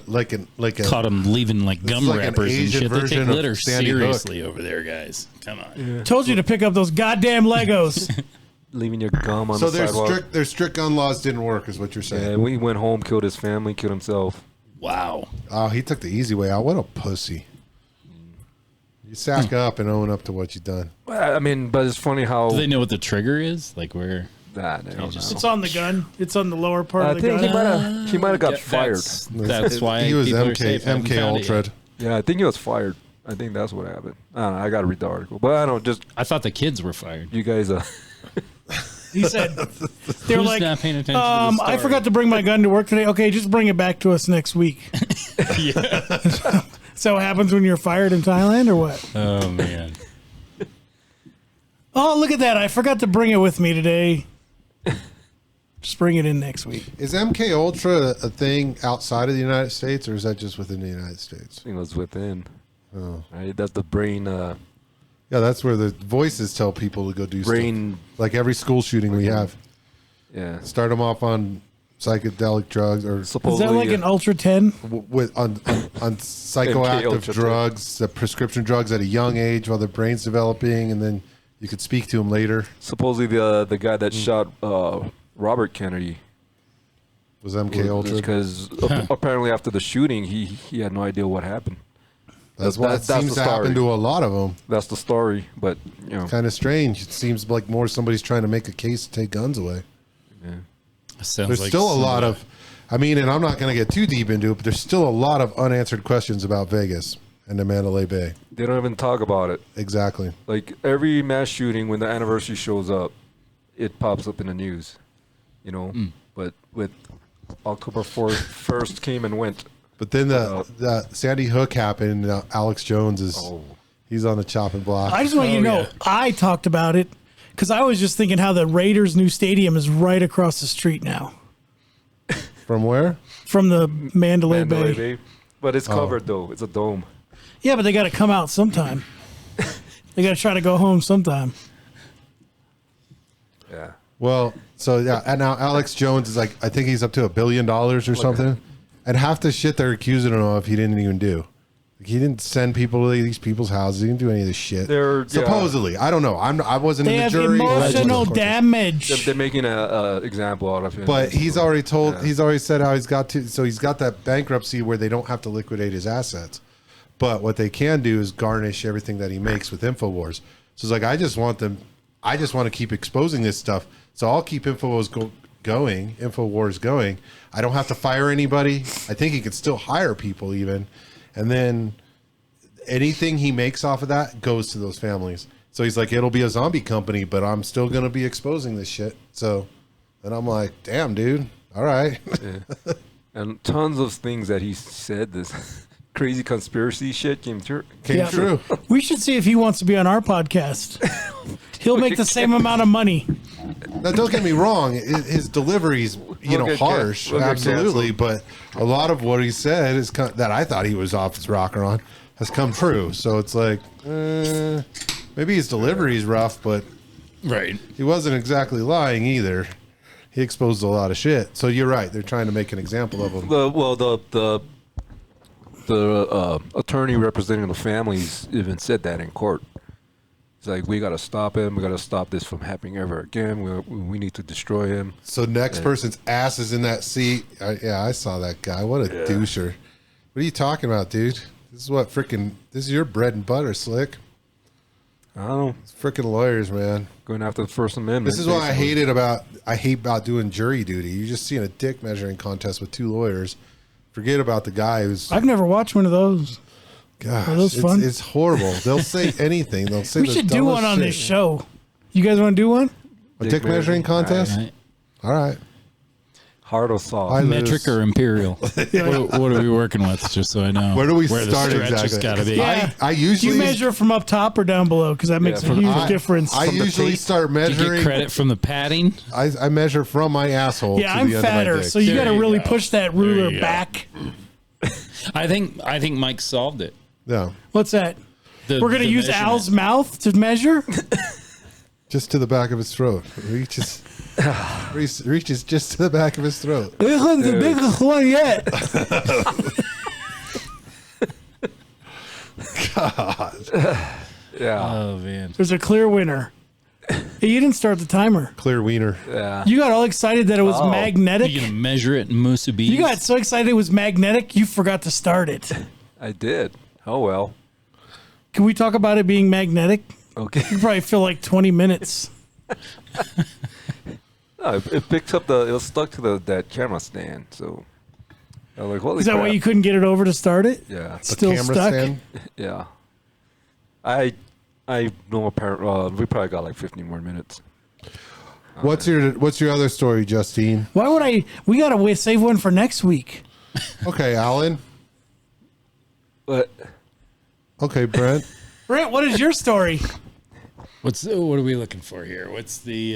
like a Caught them leaving like This gum is like an wrappers and Asian shit. They version take of litter Sandy Hook. seriously over there, guys. Come on. Told you to pick up those goddamn Legos. leaving your gum on so the their sidewalk. strict gun laws didn't work, is what you're saying. Yeah, we went home, killed his family, killed himself. Wow. Oh, he took the easy way out. What a pussy. You sack up and own up to what you've done. I mean, but it's funny how Do they know what the trigger is? Like where? that they don't just- know. It's on the gun. It's on the lower part I of the think gun. he might have got Yeah, fired. That's why he was people are safe. I haven't MK found it Ultra. yet. Yeah, I think he was fired. I think that's what happened. I don't know. I got to read the article, but I don't. Just I thought the kids were fired. you guys. He said, they're Who's like, not paying attention to the story? I forgot to bring my gun to work today. Okay, just bring it back to us next week. So what happens when you're fired in Thailand or what? Oh man. Oh, look at that. I forgot to bring it with me today. Just bring it in next week. Is MK Ultra a thing outside of the United States, or is that just within the United States? I think it was within. Oh. Right, that's the brain. Yeah, that's where the voices tell people to go do stuff. Brain. Like every school shooting we have. Yeah. Start them off on psychedelic drugs or Is Supposedly. that like an Ultra 10? with on psychoactive Ultra drugs, prescription drugs at a young age while their brain's developing, and then you could speak to them later. Supposedly the guy that shot Robert Kennedy Was MK Ultra? because apparently after the shooting he had no idea what happened. That's what that's seems the to happen story. to a lot of them. That's the story, but you know. Kind of strange. It seems like more somebody's trying to make a case to take guns away. Yeah. Sounds There's like still a some lot the- of, I mean, and I'm not going to get too deep into it, but there's still a lot of unanswered questions about Vegas and the Mandalay Bay. They don't even talk about it. Exactly. Like every mass shooting, when the anniversary shows up, it pops up in the news, you know. But with October 1st came and went. But then the Sandy Hook happened. And Alex Jones is he's on the chopping block. I just want you to know, I talked about it because I was just thinking how the Raiders' new stadium is right across the street now From where? from the Mandalay, Mandalay Bay. Bay. But it's covered though. It's a dome. Yeah, but they got to come out sometime. They got to try to go home sometime. Yeah. Well, so yeah, and now Alex Jones is like, I think he's up to $1 billion or something, and half the shit they're accusing him of, he didn't even do. Like, he didn't send people to these people's houses. He didn't do any of this shit. Supposedly, I don't know. I wasn't They in the have jury. emotional They're damage. making a example out of him. But he's already told. Yeah. He's already said how he's got to. So he's got that bankruptcy where they don't have to liquidate his assets. But what they can do is garnish everything that he makes with Infowars. So it's like, I just want to keep exposing this stuff. So I'll keep Infowars going. I don't have to fire anybody. I think he could still hire people even, and then anything he makes off of that goes to those families. So he's like, it'll be a zombie company, but I'm still gonna be exposing this shit. So, and I'm like, damn, dude. All right. Yeah. And tons of things that he said, this crazy conspiracy shit came true. Came true. We should see if he wants to be on our podcast. He'll make the same amount of money. Now, don't get me wrong. His delivery's, We'll get harsh, we'll get absolutely. But a lot of what he said is that I thought he was off his rocker on. has come true. So it's like, maybe his delivery is rough, but Right. he wasn't exactly lying either. He exposed a lot of shit. So you're right. They're trying to make an example of him. The attorney representing the families even said that in court. It's like, we got to stop him. We got to stop this from happening ever again. We need to destroy him. So next person's ass is in that seat. I saw that guy. What a doucher. What are you talking about, dude? This is your bread and butter, Slick. I don't know. It's freaking lawyers, man. Going after the First Amendment. This is what I hate about doing jury duty. You're just seeing a dick measuring contest with two lawyers. Forget about the guy who's. I've never watched one of those. Gosh, Are those fun? It's horrible. They'll say anything. They'll say We should do one on this show. You guys want to do one? A dick measuring contest? Right. All right. Hard or soft? I lose. Metric or imperial? what are we working with? Just so I know. Where do we the start stretch has exactly? gotta be. Yeah. I Do usually you measure from up top or down below? Because that makes a huge difference. I usually start Do you measuring. get credit from the padding? I measure from my asshole. Yeah, to I'm the end of my fatter, dick. so you There got to you really go. push that ruler There you go. back. I think Mike solved it. Yeah, What's that? The- We're going to the use measurement. Al's mouth to measure? just to the back of his throat. Reaches just to the back of his throat. This one's the biggest one yet. Yeah. Oh man. There's a clear winner. Hey, you didn't start the timer. Clear wiener. Yeah. You got all excited that it was Oh. magnetic. You gonna measure it in Musubi? You got so excited it was magnetic, you forgot to start it. I did. Oh, well. Can we talk about it being magnetic? Okay. You probably feel like 20 minutes. No, it picks up it was stuck to that camera stand. So I was like, holy Is that crap. why you couldn't get it over to start it? Yeah. Still Camera stuck? stand. Yeah. I know apparently we probably got like 15 more minutes. What's your other story, Justine? Why would I? We got to save one for next week. Okay, Alan. But Okay, Brent. Brent, what is your story? What are we looking for here? What's the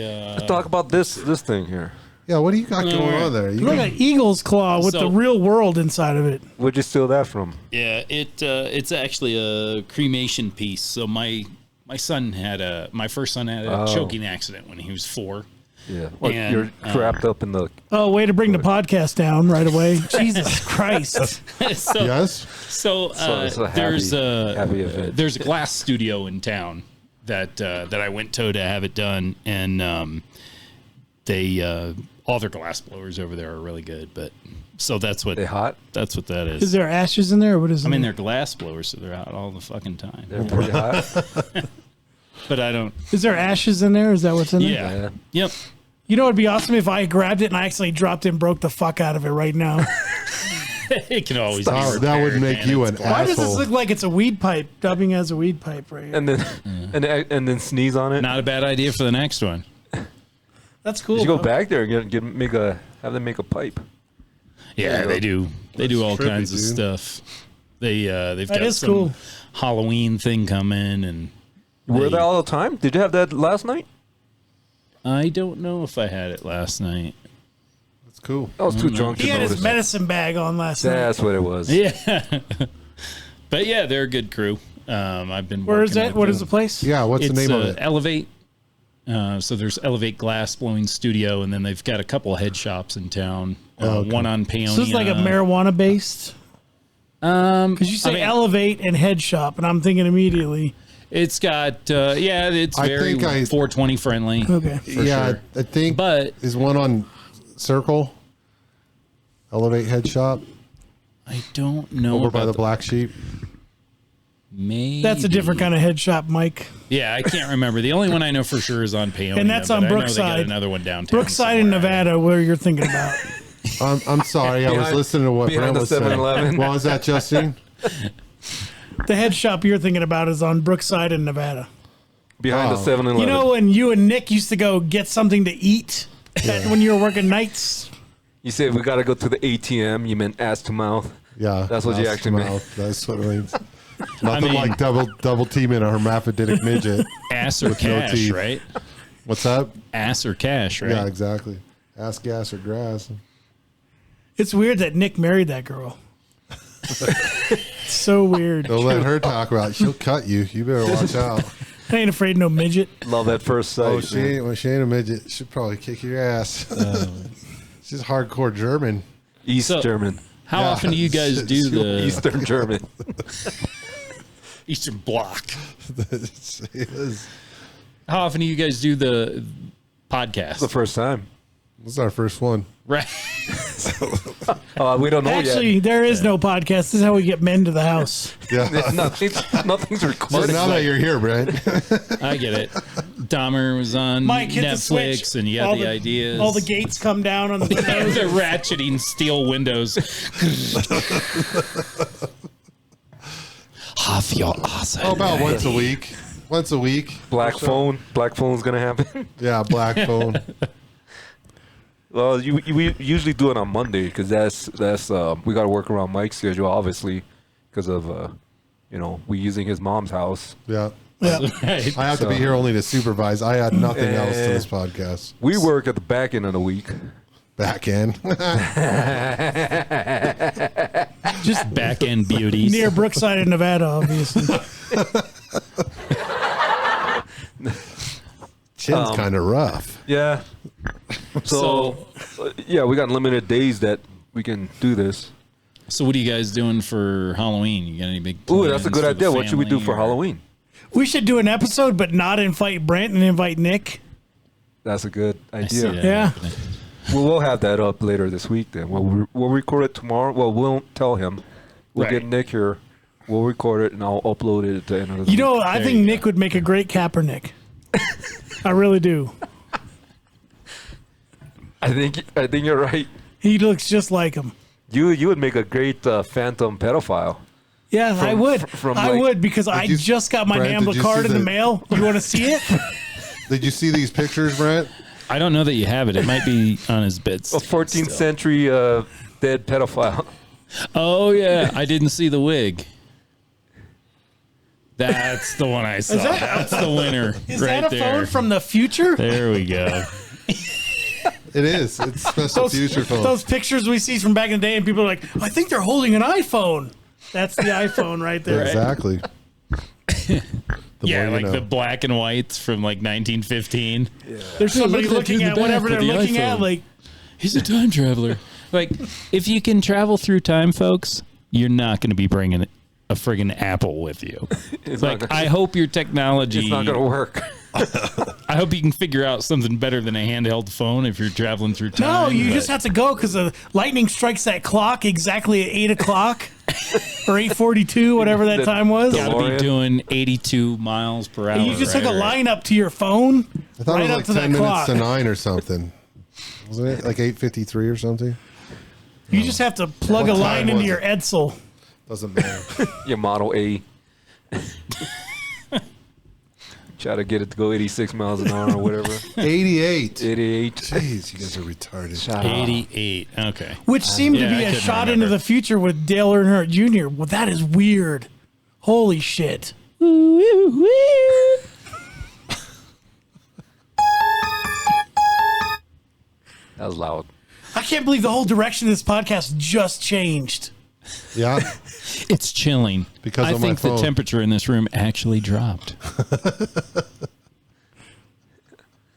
talk about this thing here. Yeah, what do you got going on there? You Look at Eagle's claw with So- the real world inside of it. Where'd you steal that from? Yeah, it's actually a cremation piece. So my son my first son had a choking accident when he was 4. Yeah. What, And, you're trapped up in the. Oh, way to bring the podcast down right away. Jesus Christ. so yes. so, it's a there's happy event. there's a glass studio in town that I went to have it done, and they all their glass blowers over there are really good. But so that's what They hot? that is. Is there ashes in there? Or what is it? I mean, they're glass blowers, so they're out all the fucking time. They're pretty hot. But I don't. Is there ashes in there? Is that what's in there? Yeah. Yeah. Yep. You know, it'd be awesome if I grabbed it and I accidentally dropped it and broke the fuck out of it right now. It can always be Oh, that would repaired, make man. you It's an glass. Why does this asshole. look like it's a weed pipe? Dubbing as a weed pipe right here. And then and then sneeze on it. Not a bad idea for the next one. That's cool. You should go though. back there and have them make a pipe. Yeah, they do. They do all trippy, kinds of dude. stuff. They've That got is some cool. Halloween thing coming, and You wear they- that all the time? Did you have that last night? I don't know if I had it last night. That's cool. I was too drunk to He had his notice. medicine bag on last night. That's what it was. Yeah, but yeah, they're a good crew. I've been. Where is working that? with What them. is the place? Yeah, what's It's the name of it? Elevate. So there's Elevate Glass Blowing Studio, and then they've got a couple of head shops in town. Okay. One on Paonia. So it's like a marijuana based? Because you say I mean- Elevate and Head Shop, and I'm thinking immediately, It's got it's I very think I- 420 friendly. okay. Yeah, sure. I think. But is one on Circle? Elevate Head Shop I don't know over about by the Black Sheep. Maybe That's a different kind of head shop, Mike. Yeah, I can't remember. The only one I know for sure is on Paonia, And that's but on I know they Brookside. got another one downtown. Brookside in somewhere. Nevada, where you're thinking about. I'm sorry, I was Behind- listening to what behind Brent the was saying. 7-Eleven. What was that, Justine? The head shop you're thinking about is on Brookside in Nevada. Behind Oh. the 7-Eleven. You know when you and Nick used to go get something to eat when you were working nights? You said we got to go to the ATM. You meant ass to mouth. Yeah, That's what you mouth actually to meant. mouth. That's what it means. Nothing mean- like double teaming a hermaphroditic midget. Ass or no cash, teeth. right? What's up? Ass or cash, right? Yeah, exactly. Ass, gas, or grass. It's weird that Nick married that girl. So weird. Don't let her talk about it. She'll cut you. You better watch out. I ain't afraid of no midget. Love at first sight. Oh, she ain't a midget. She'll probably kick your ass. She's hardcore German. East German. How often do you guys do the Eastern German. Eastern Bloc? She is. How often do you guys do the podcast? The first time. This is our first one. Right. We don't know Actually, yet. there is no podcast. This is how we get men to the house. Yeah. Nothing's So recorded. now that you're here, Brent. I get it. Dahmer was on Mike, hit the switch. Netflix, and you got All the ideas. All the gates come down on the windows. They're ratcheting steel windows. Half your ass. Oh, about once a week. Once a week. Black phone. Black phone's gonna happen. Yeah, black phone. Well, we usually do it on Monday because that's we got to work around Mike's schedule, obviously, because of we using his mom's house. Yeah. Yeah. Right. I have to be here only to supervise. I had nothing else to this podcast. We work at the back end of the week. Back end. Just back end beauties. Near Brookside in Nevada, obviously. Chin's kind of rough. Yeah. So, yeah, we got limited days that we can do this. So what are you guys doing for Halloween? You got any big Ooh, that's a plans good for the idea. What should we do family, for or- Halloween? We should do an episode, but not invite Brent and invite Nick. That's a good I see idea. that Yeah. happening. We'll have that up later this week then. We'll record it tomorrow. Well, we won't tell him. We'll Right. get Nick here. We'll record it and I'll upload it at the end of the You know, week. I There think you Nick would make a great Kaepernick. I really do. I think you're right. He looks just like him. You would make a great phantom pedophile. Yeah, I would. from I like- would because I you- just got my Brent, did NAMBLA you card see in the the- mail. You want to see it? Did you see these pictures, Brent? I don't know that you have it. It might be on his bed. A 14th century dead pedophile. Oh yeah, I didn't see the wig. That's the one I saw. That's the winner Is right that a there. phone from the future? There we go. It is. It's special future phone. Those pictures we see from back in the day, and people are like, I think they're holding an iPhone. That's the iPhone right there. Exactly. The Yeah, more you like know. the black and whites from like 1915. There's somebody look at that looking dude in at the whatever back they're with the looking at, iPhone. like, He's a time traveler. Like, if you can travel through time, folks, you're not going to be bringing a friggin' Apple with you. It's Like, not I hope your technology. It's not going to work. I hope you can figure out something better than a handheld phone if you're traveling through time. no, you but- just have to go because the lightning strikes that clock exactly at 8 o'clock or 8:42, whatever that The- time was. Gotta be DeLorean. doing 82 miles per hour. And you just right, took a right. line up to your phone, I thought right it up was to like 10 that minutes clock. to 9 or something. Wasn't it? Like 8:53 or something? You just have to plug What a line time into was your Edsel. Doesn't matter. Your Model A. Try to get it to go 86 miles an hour or whatever. 88. 88. Jeez, you guys are retarded. Shut up. 88. Okay. Which seemed Yeah, to I be a couldn't shot remember. into the future with Dale Earnhardt Jr. Well, that is weird. Holy shit. That was loud. I can't believe the whole direction of this podcast just changed. Yeah. It's chilling. Because I of my think the phone. temperature in this room actually dropped.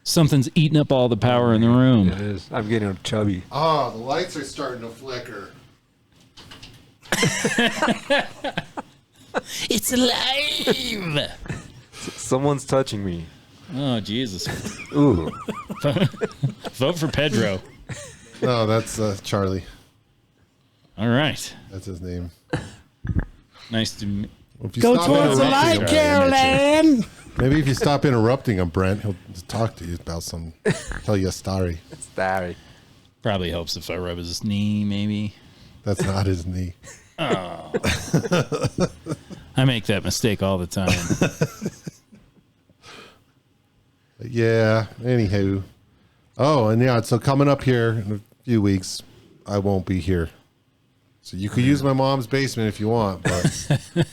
Something's eating up all the power in the room. It is. I'm getting chubby. Oh, the lights are starting to flicker. It's alive. Someone's touching me. Oh, Jesus. Ooh. Vote for Pedro. No, that's Charlie. All right. That's his name. Nice to meet Well, if you Go stop towards the interrupting light, him- Caroline. Maybe if you stop interrupting him, Brent, he'll talk to you about some, tell you a story. Sorry. Probably helps if I rub his knee, maybe. That's not his knee. I make that mistake all the time. But yeah, anywho. Oh, and yeah, so coming up here in a few weeks, I won't be here. So you could use my mom's basement if you want, but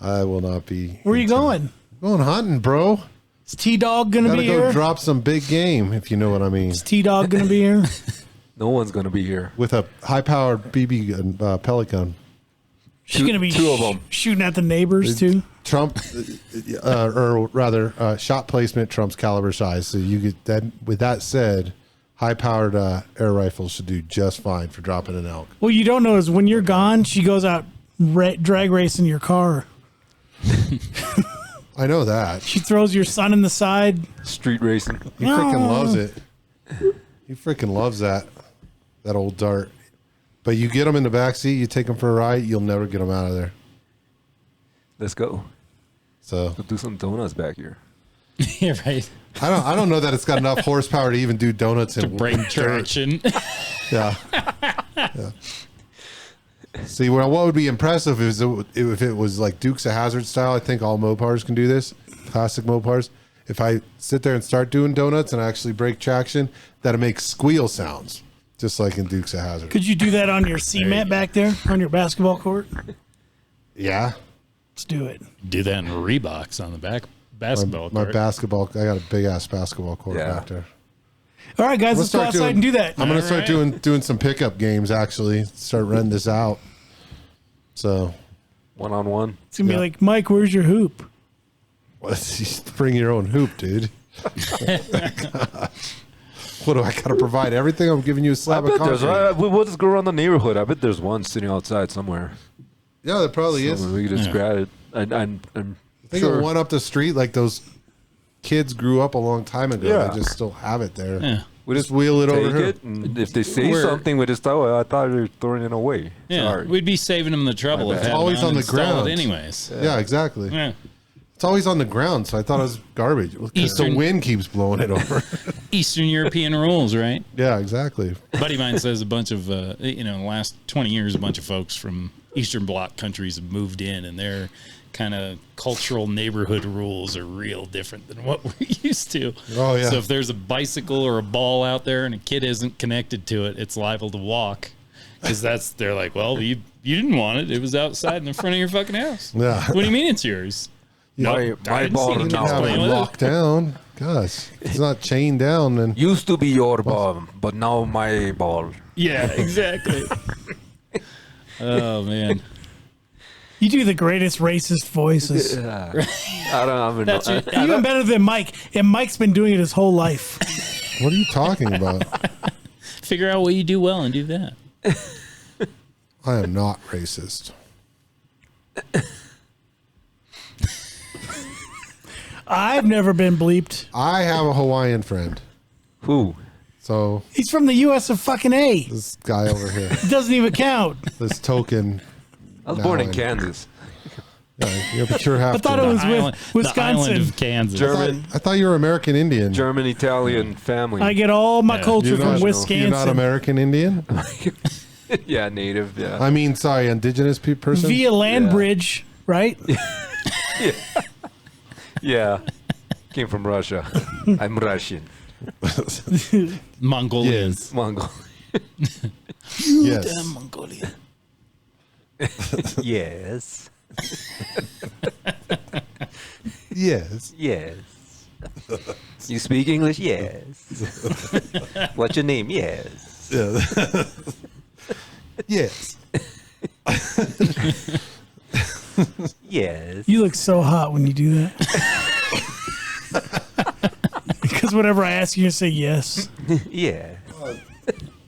I will not be. Where are you in town. going? Going hunting, bro. Is T-Dog going to Gotta be go here? drop some big game, if you know what I mean. Is T-Dog going to be here? No one's going to be here. With a high-powered BB pellet gun. She's going to be two of them. shooting at the neighbors, too. Trump, or rather, shot placement trumps caliber size. So you get that. With that said, high-powered air rifles should do just fine for dropping an elk. What you don't know is when you're gone, she goes out drag racing your car. I know that. She throws your son in the side. Street racing. He freaking loves it. He freaking loves that old dart. But you get him in the backseat, you take him for a ride, you'll never get him out of there. Let's go. So We'll do some donuts back here. Yeah, right. I don't know that it's got enough horsepower to even do donuts in Break dirt. traction. Yeah. See, well, what would be impressive is if it was like Dukes of Hazzard style. I think all Mopars can do this, classic Mopars. If I sit there and start doing donuts and I actually break traction, that'll make squeal sounds, just like in Dukes of Hazzard. Could you do that on your cement back there on your basketball court? Yeah. Let's do it. Do that in Reeboks on the back basketball My court. basketball, I got a big ass basketball court Yeah. back there. All right, guys, let's go start outside doing- and do that. I'm gonna start Alright. doing some pickup games. Actually, start renting this out. So, 1-on-1. It's going to be Yeah. like, Mike, where's your hoop? bring your own hoop, dude. What do I gotta provide? Everything? I'm giving you a I slab of bet there's. concrete. We'll just go around the neighborhood. I bet there's one sitting outside somewhere. Yeah, there probably is. We could just Yeah. grab it. I'm I think sure. of one up the street, like those kids grew up a long time ago. Yeah. They just still have it there. Yeah. We Just wheel it take over here. it, and if they say We're- something, we just thought, I thought you were throwing it away. Yeah, Sorry. we'd be saving them the trouble My of bad. having Always them on the uninstalled ground. anyways. Yeah, exactly. Yeah. It's always on the ground, so I thought it was garbage. Because the Eastern- wind keeps blowing it over. Eastern European rules, right? Yeah, exactly. Buddy of mine says a bunch of, in the last 20 years, a bunch of folks from Eastern Bloc countries have moved in, and their kind of cultural neighborhood rules are real different than what we're used to. Oh, yeah. So if there's a bicycle or a ball out there and a kid isn't connected to it, it's liable to walk. Because they're like, well, you didn't want it. It was outside in the front of your fucking house. Yeah. What do you mean it's yours? My ball see You the can now. have Play it with it. locked down. Gosh, if it's not chained down, then Used to be your ball, but now my ball. Yeah, exactly. Oh, man. You do the greatest racist voices. I don't even That's know. it. Even better than Mike. And Mike's been doing it his whole life. what are you talking about? Figure out what you do well and do that. I am not racist. I've never been bleeped. I have a Hawaiian friend. Who? So He's from the U.S. of fucking A. this guy over here, It doesn't even count. this token. I was No, born in I- Kansas. Yeah, but you're half. I thought it German. was with The island Wisconsin. of Kansas. German. I thought you were American Indian. German Italian family. I get all my Yeah. culture You're from not, Wisconsin. you're not American Indian. Yeah, native. Yeah. I mean, sorry, indigenous person. Via land Yeah. bridge, right? Yeah. Came from Russia. I'm Russian. Mongolian. Yes. Mongol. Yes. Mongolian. Yes. Yes. Yes. You speak English? Yes. What's your name? Yes. Yeah. Yes. Yes. You look so hot when you do that. Because whenever I ask you, you say yes. Yeah.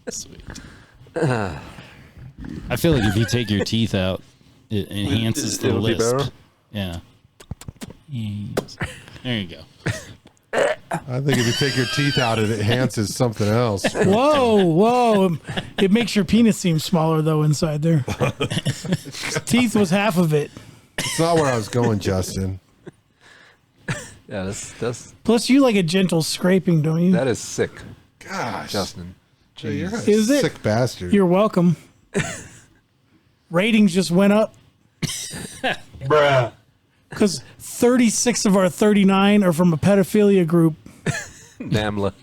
Sweet. I feel like if you take your teeth out, it enhances the It'll be lisp. better? Yeah. There you go. I think if you take your teeth out, it enhances something else. Whoa, whoa. It makes your penis seem smaller, though, inside there. Teeth was half of it. It's not where I was going, Justin. Yeah, that's Plus, you like a gentle scraping, don't you? that is sick, Gosh, Justin. you're a Is it? sick bastard. You're welcome. Ratings just went up. Bruh. Because 36 of our 39 are from a pedophilia group. NAMLA.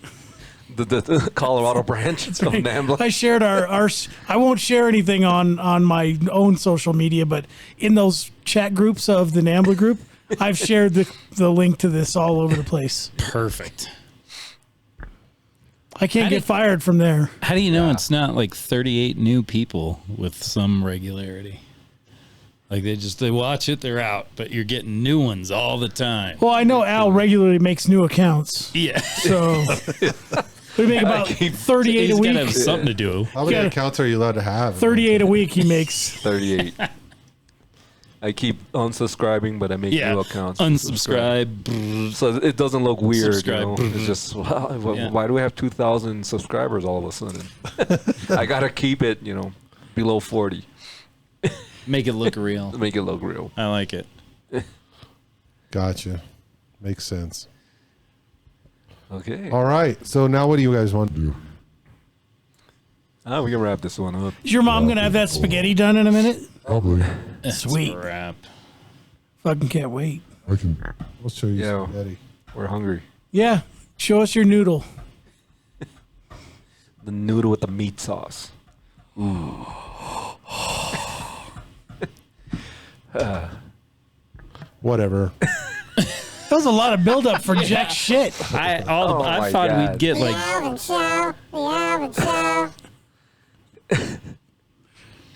The Colorado branch of NAMLA. I shared our I won't share anything on my own social media, but in those chat groups of the NAMBLA group, I've shared the link to this all over the place. Perfect. I can't get fired from there. How do you know it's not like 38 new people with some regularity? Like they watch it, they're out, but you're getting new ones all the time. Well, I know Al regularly makes new accounts, Yeah. so we make about 38 a He's week. got to have something to do. How many gotta- accounts are you allowed to have? 38 a week he makes. 38. I keep unsubscribing, but I make Yeah. new accounts. Unsubscribe. So it doesn't look weird. You know? Subscribe. It's just, wow, Yeah. why do we have 2,000 subscribers all of a sudden? I got to keep it, below 40. Make it look real. Make it look real. I like it. Gotcha. Makes sense. Okay. All right. So now what do you guys want to do? We can wrap this one up. Is your mom going to have that spaghetti done in a minute? Probably. Sweet. Crap. Fucking can't wait. I'll show you Yeah. spaghetti. We're hungry. Yeah. Show us your noodle. The noodle with the meat sauce. Ooh. Whatever. That was a lot of buildup for jack shit. I my thought God. we'd get like Alvin Show. The Alvin Show.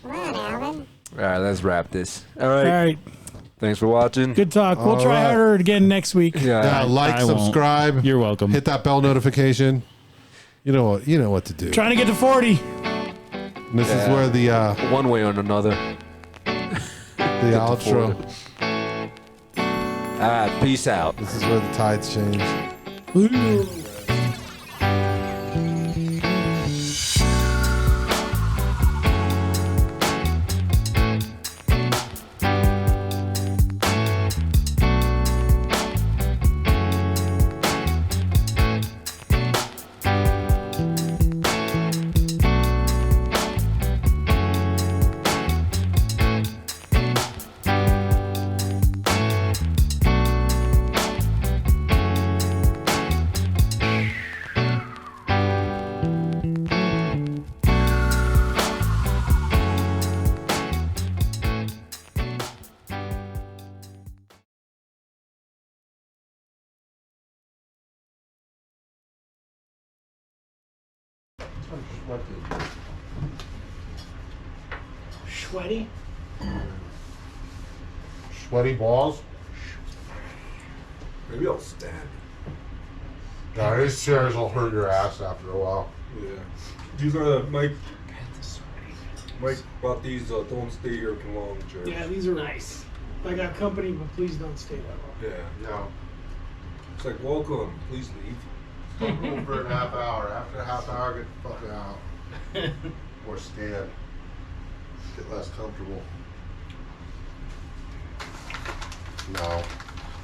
Come on, Alvin. All right, let's wrap this. All All right. right. Thanks for watching. Good talk. We'll All try right. harder again next week. Yeah, like, I won't. subscribe. You're welcome. Hit that bell notification. You know what? You know what to do. Trying to get to 40. And this is Yeah. where the One way or another. outro. All right, peace out. This is where the tides change. Sweaty? Sweaty balls. Maybe I'll stand. Yeah, these chairs will hurt your ass after a while. Yeah. These are Mike bought these don't stay here too long chairs. Yeah, these are nice. I got company, but please don't stay that long. Yeah. No. It's like, welcome, please leave. Stop moving for a half hour. After a half hour, get the fuck out. Or stand. Get less comfortable. No.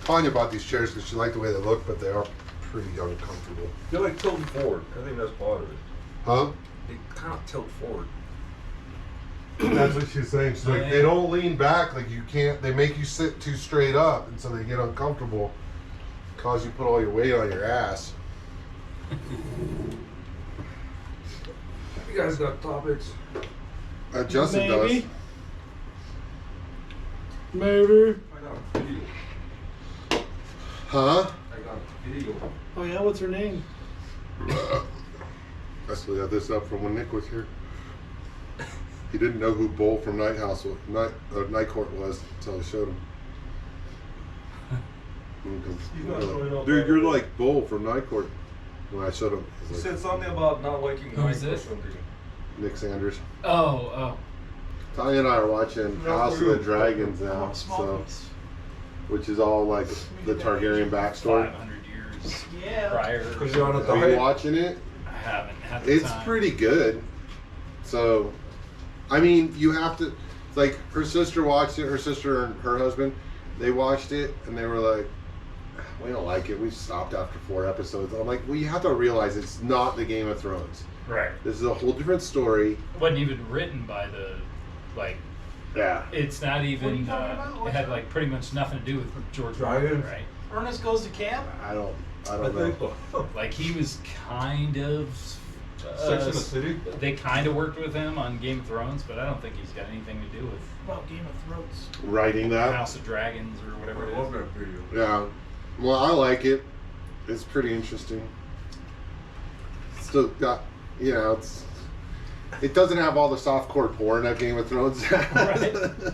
Fine about these chairs because you like the way they look, but they are pretty uncomfortable. They're like tilted forward. I think that's part of it. Huh? They kind of tilt forward. That's what she's saying. She's like, they don't lean back. Like you can't. They make you sit too straight up, and so they get uncomfortable. Cause you put all your weight on your ass. You guys got topics? Justin does. Maybe. Maybe. I got a video. Huh? I got a video. Oh yeah, what's her name? I still got this up from when Nick was here. He didn't know who Bull from Night Court was until I showed him. Dude, you're like Bull from Night Court. When I showed him, He he's like, said something about not liking Who is Mike or this? something. Nick Sanders. Oh. Talia and I are watching No, House of for the you. Dragons now, so which is all like the Targaryen backstory. 500 years Yeah. prior. Because you're on a Are you diet. watching it? I haven't had the It's time. pretty good. So, I mean, you have to. Like her sister watched it. Her sister and her husband, they watched it, and they were like, "We don't like it. We stopped after 4 episodes." I'm like, "Well, you have to realize it's not the Game of Thrones. Right. This is a whole different story." It wasn't even written by the, like, Yeah. it's not even, it had, like, pretty much nothing to do with George Martin, Dragons? right? Ernest goes to camp? I don't I know. think Like, he was kind of, Sex in the City. they kind of worked with him on Game of Thrones, but I don't think he's got anything to do with About Game of Thrones. Writing that. House of Dragons or whatever I it love is. that video. Yeah. Well, I like it. It's pretty interesting. Still got, it doesn't have all the softcore porn that Game of Thrones has. Right.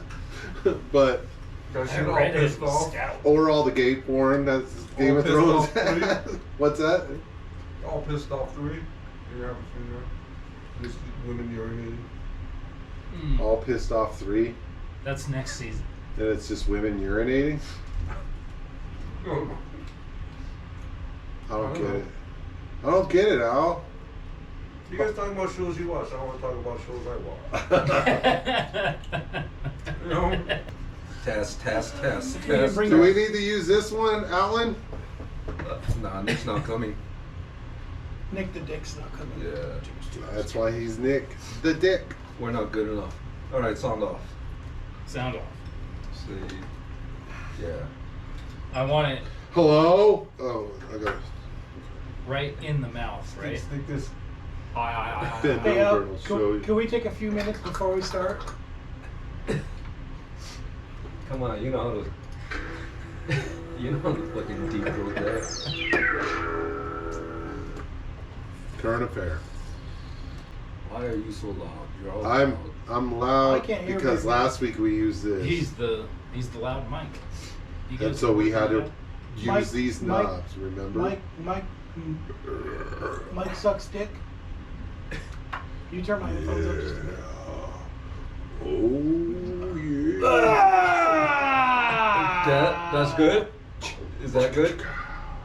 But Guys, I you're all read it pissed in off. Scout. or all the gay porn that's Game of pissed Thrones. off, please? What's that? All pissed off 3. You haven't seen that? Just women urinating. All pissed off 3, That's next season. and it's just women urinating. Oh. I don't get it. I don't get it, Al. You guys talking about shows you watch. I want to talk about shows I watch. You know? Test. bring Do we need to use this one, Alan? Nah, Nick's not coming. Nick the Dick's not coming. Yeah. That's why he's Nick the Dick. We're not good enough. Alright, sound off. Sound off. See. Yeah. I want it Hello? Oh, I got right in the mouth, right? Stick this. Bend Hey, over Al, and I'll show you. can we take a few minutes before we start? Come on, you know how to. You know how to fucking deep throat that. Current affair. Why are you so loud? You're all I'm loud. I'm loud I can't hear because very last week we used this. He's the loud mic. You And guys so we working had to on use Mike- these Mike- knobs, remember? Mike sucks dick. You turn my headphones up just a minute. Oh yeah. That's good? Is that good?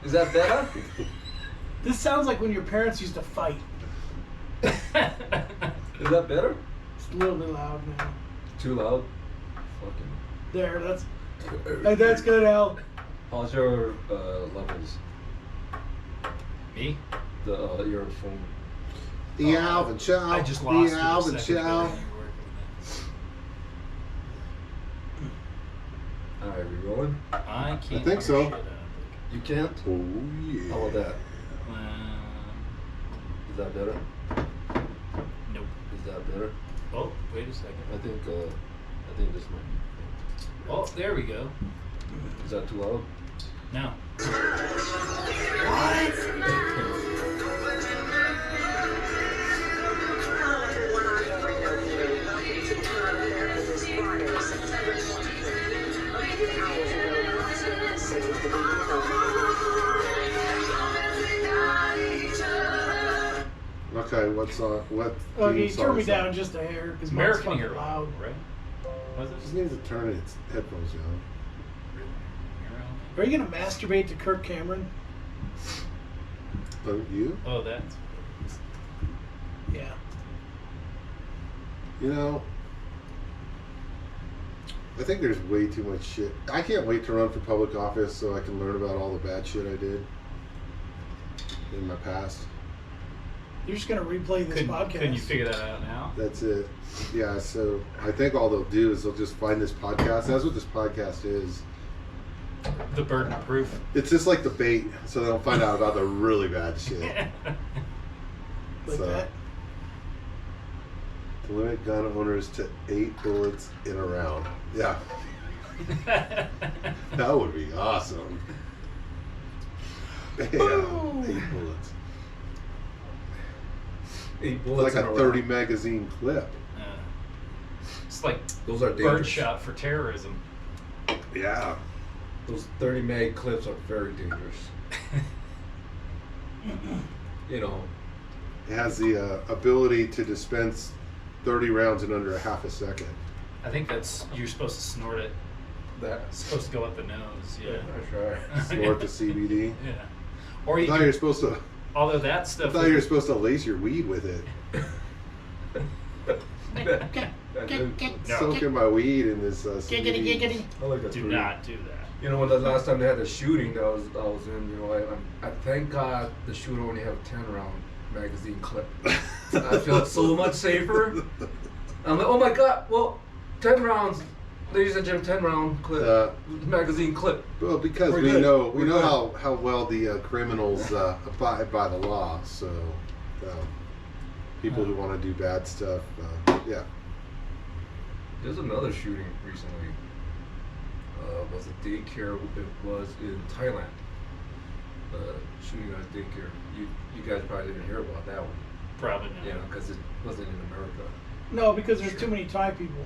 Is that better? This sounds like when your parents used to fight. Is that better? It's a little bit loud now. Too loud? Fucking. There, that's good, Al. How's your levels? Me? The your phone. The Alvin Chow. I just lost The it a Alvin second ago Chow. when you were working with Alright, we rolling? that. I can't. I think so. hear shit, You can't? Oh yeah. How about that? I Is that better? nope. Is that better? Oh, wait a second. I think this might Oh, there we go. be. Is that too loud? Now. Okay, what's what? Okay, theme you turn me song is that? down just a hair because mine's American fucking Hero, loud. right? Was Just it? needs to turn its headphones down. Are you gonna masturbate to Kirk Cameron? Don't you? Oh, that's. Yeah. You know, I think there's way too much shit. I can't wait to run for public office so I can learn about all the bad shit I did in my past. You're just gonna replay this podcast. Couldn't you figure that out now? That's it. Yeah, so I think all they'll do is they'll just find this podcast. That's what this podcast is. The burden of proof. It's just like the bait, so they'll find out about the really bad shit. Like So, that? to limit gun owners to 8 bullets in a round. Yeah, that would be awesome. Yeah, 8 bullets. 8 It's bullets like in a a 30 round. magazine clip. It's like Those are dangerous. birdshot for terrorism. Yeah. Those 30 mag clips are very dangerous. You know, It has the ability to dispense 30 rounds in under a half a second. I think that's you're supposed to snort it. that. It's supposed to go up the nose. Yeah. That's right. Snort the CBD. Yeah. Or I you thought can, you were supposed to. although that I stuff. thought you were supposed to lace your weed with it. No. Soaking my weed in this Giggity, CBD. giggity. I like that Do too. not do that. You know, when the last time they had the shooting that I was in, you know, I thank God the shooter only have a 10-round magazine clip. I felt so much safer. I'm like, oh my God, well, 10 rounds, ladies and gentlemen, 10-round clip, magazine clip. Well, because We're we good. know We're good. how well the criminals abide by the law. So, people who want to do bad stuff, yeah. There's another shooting recently. Was a daycare. It was in Thailand. Shooting at a daycare. You guys probably didn't hear about that one. Probably not. Yeah, because it wasn't in America. No, because there's too many Thai people.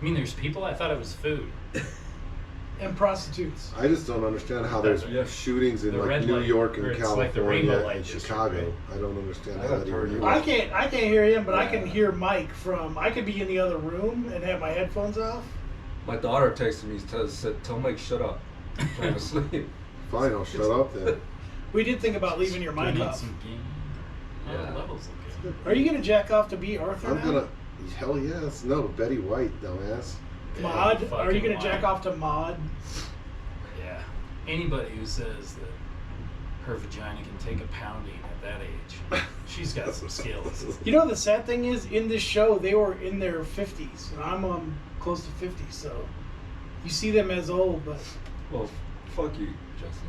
I mean, there's people. I thought it was food. And prostitutes. I just don't understand how there's Yeah. shootings in The like red New light, York and where it's like the California rainbow light and district, Chicago. right? I don't understand I how got that even turned works. I can't hear him, but I can hear Mike from. I could be in the other room and have my headphones off. My daughter texted me, said, "Tell Mike shut up. I'm trying to sleep." Fine, I'll shut up then. We did think about leaving your Do I mic need off. some game? Oh, Yeah. the levels look good. Are you gonna jack off to be Arthur I'm now? gonna. Hell yes. No, Betty White, dumbass. Maud? Yeah, Are you gonna fucking jack Maud. off to Maud? Yeah. Anybody who says that her vagina can take a pounding at that age, she's got some skills. You know the sad thing is, in this show they were in their 50s, and I'm close to 50, so you see them as old, but Well, fuck you, Justin.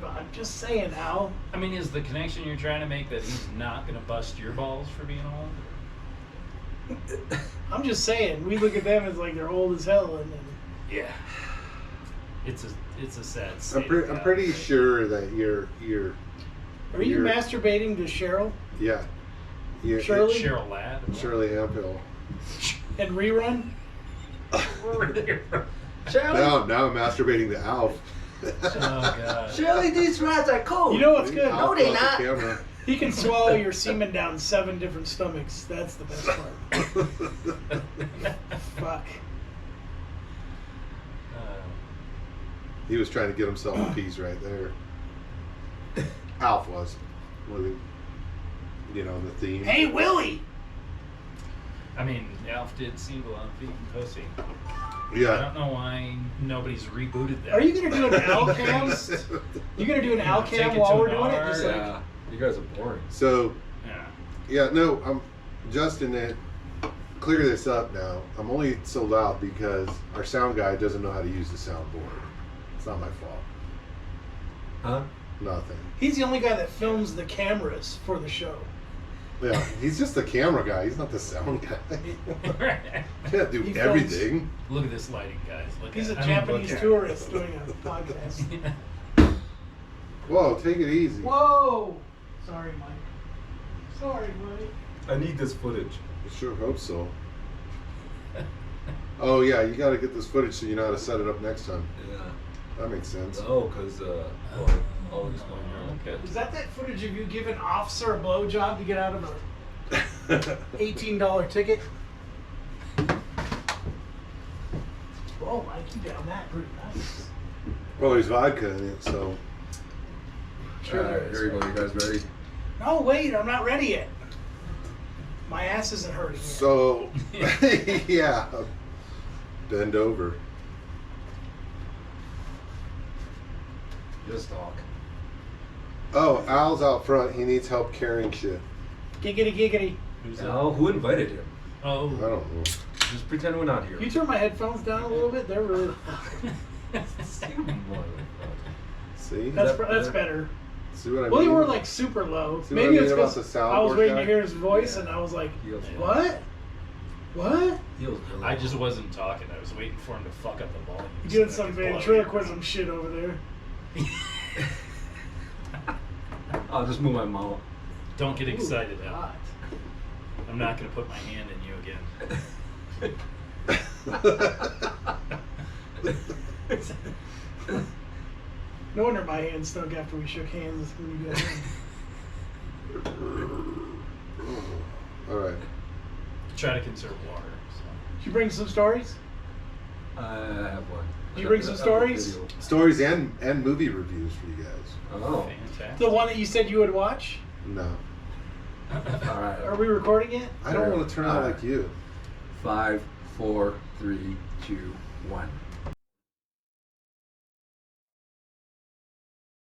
I'm just saying, Al. I mean, is the connection you're trying to make that he's not going to bust your balls for being old? I'm just saying, we look at them as like they're old as hell, and then Yeah. It's a sad I'm, state. I'm pretty sure that you're are you You're- masturbating to Cheryl yeah. You're, Shirley? Cheryl Ladd. Shirley Ampill. and Rerun? Now I'm masturbating to Alf. Oh god. Shirley, these rats are cold. You know what's good? Alf they got the not. camera. He can swallow your semen down 7 different stomachs. That's the best part. Fuck. He was trying to get himself a piece right there. Alf was. You know, the theme. Hey, Willie! I mean, Alf did single on feet and pussy. I Yeah. don't know why nobody's rebooted that. Are you gonna do an Al cam? You gonna do an Al Take cam it while to we're an doing it? R, Just like, Yeah, you guys are boring. So, Yeah. yeah, no, I'm Justin. Clear this up now. I'm only so loud because our sound guy doesn't know how to use the soundboard. It's not my fault. Huh? Nothing. he's the only guy that films the cameras for the show. Yeah, he's just the camera guy. He's not the sound guy. Can't do He films- everything. Look at this lighting, guys. Look He's a at I mean, Japanese look at- tourist doing a podcast. Whoa, take it easy. Whoa! Sorry, Mike. Sorry, Mike. I need this footage. I sure hope so. Oh yeah, you got to get this footage so you know how to set it up next time. Yeah. That makes sense. Oh, because all this going on. Okay. Is that foottage of you giving an officer a blowjob to get out of a $18 ticket? Oh, Mike, you down that pretty nice. Well, there's vodka in it, so Sure there is. Here you go. You guys ready? No, wait, I'm not ready yet. My ass isn't hurting yet. so yeah. Bend over. Just talk. Oh, Al's out front. He needs help carrying shit. Giggity, giggity. Who's that? Now, who invited him? I Oh. don't know. Just pretend we're not here. You turn my headphones down a little bit. They're really. See? That's that better. See what I Well, mean? they were like super low. See what I Maybe mean it's about because the I was soundboard waiting guy? to hear his voice, Yeah. and I was like, He was "What? What? I just wasn't talking. I was waiting for him to fuck up the volume. You so doing that I some could blow ventriloquism your shit over there?" I'll just move my mouth. mouth. Don't get excited, Ooh, Al. hot. I'm not going to put my hand in you again. No wonder my hand stunk after we shook hands when you got in. All right. Try to conserve water. So. Did you bring some stories? I have one. Did you bring some I have a stories? video. Stories and movie reviews for you guys. Oh. Fantastic. The one that you said you would watch? No. All right. Are we recording it? I don't want to turn out All right. like you. 5, 4, 3, 2, 1.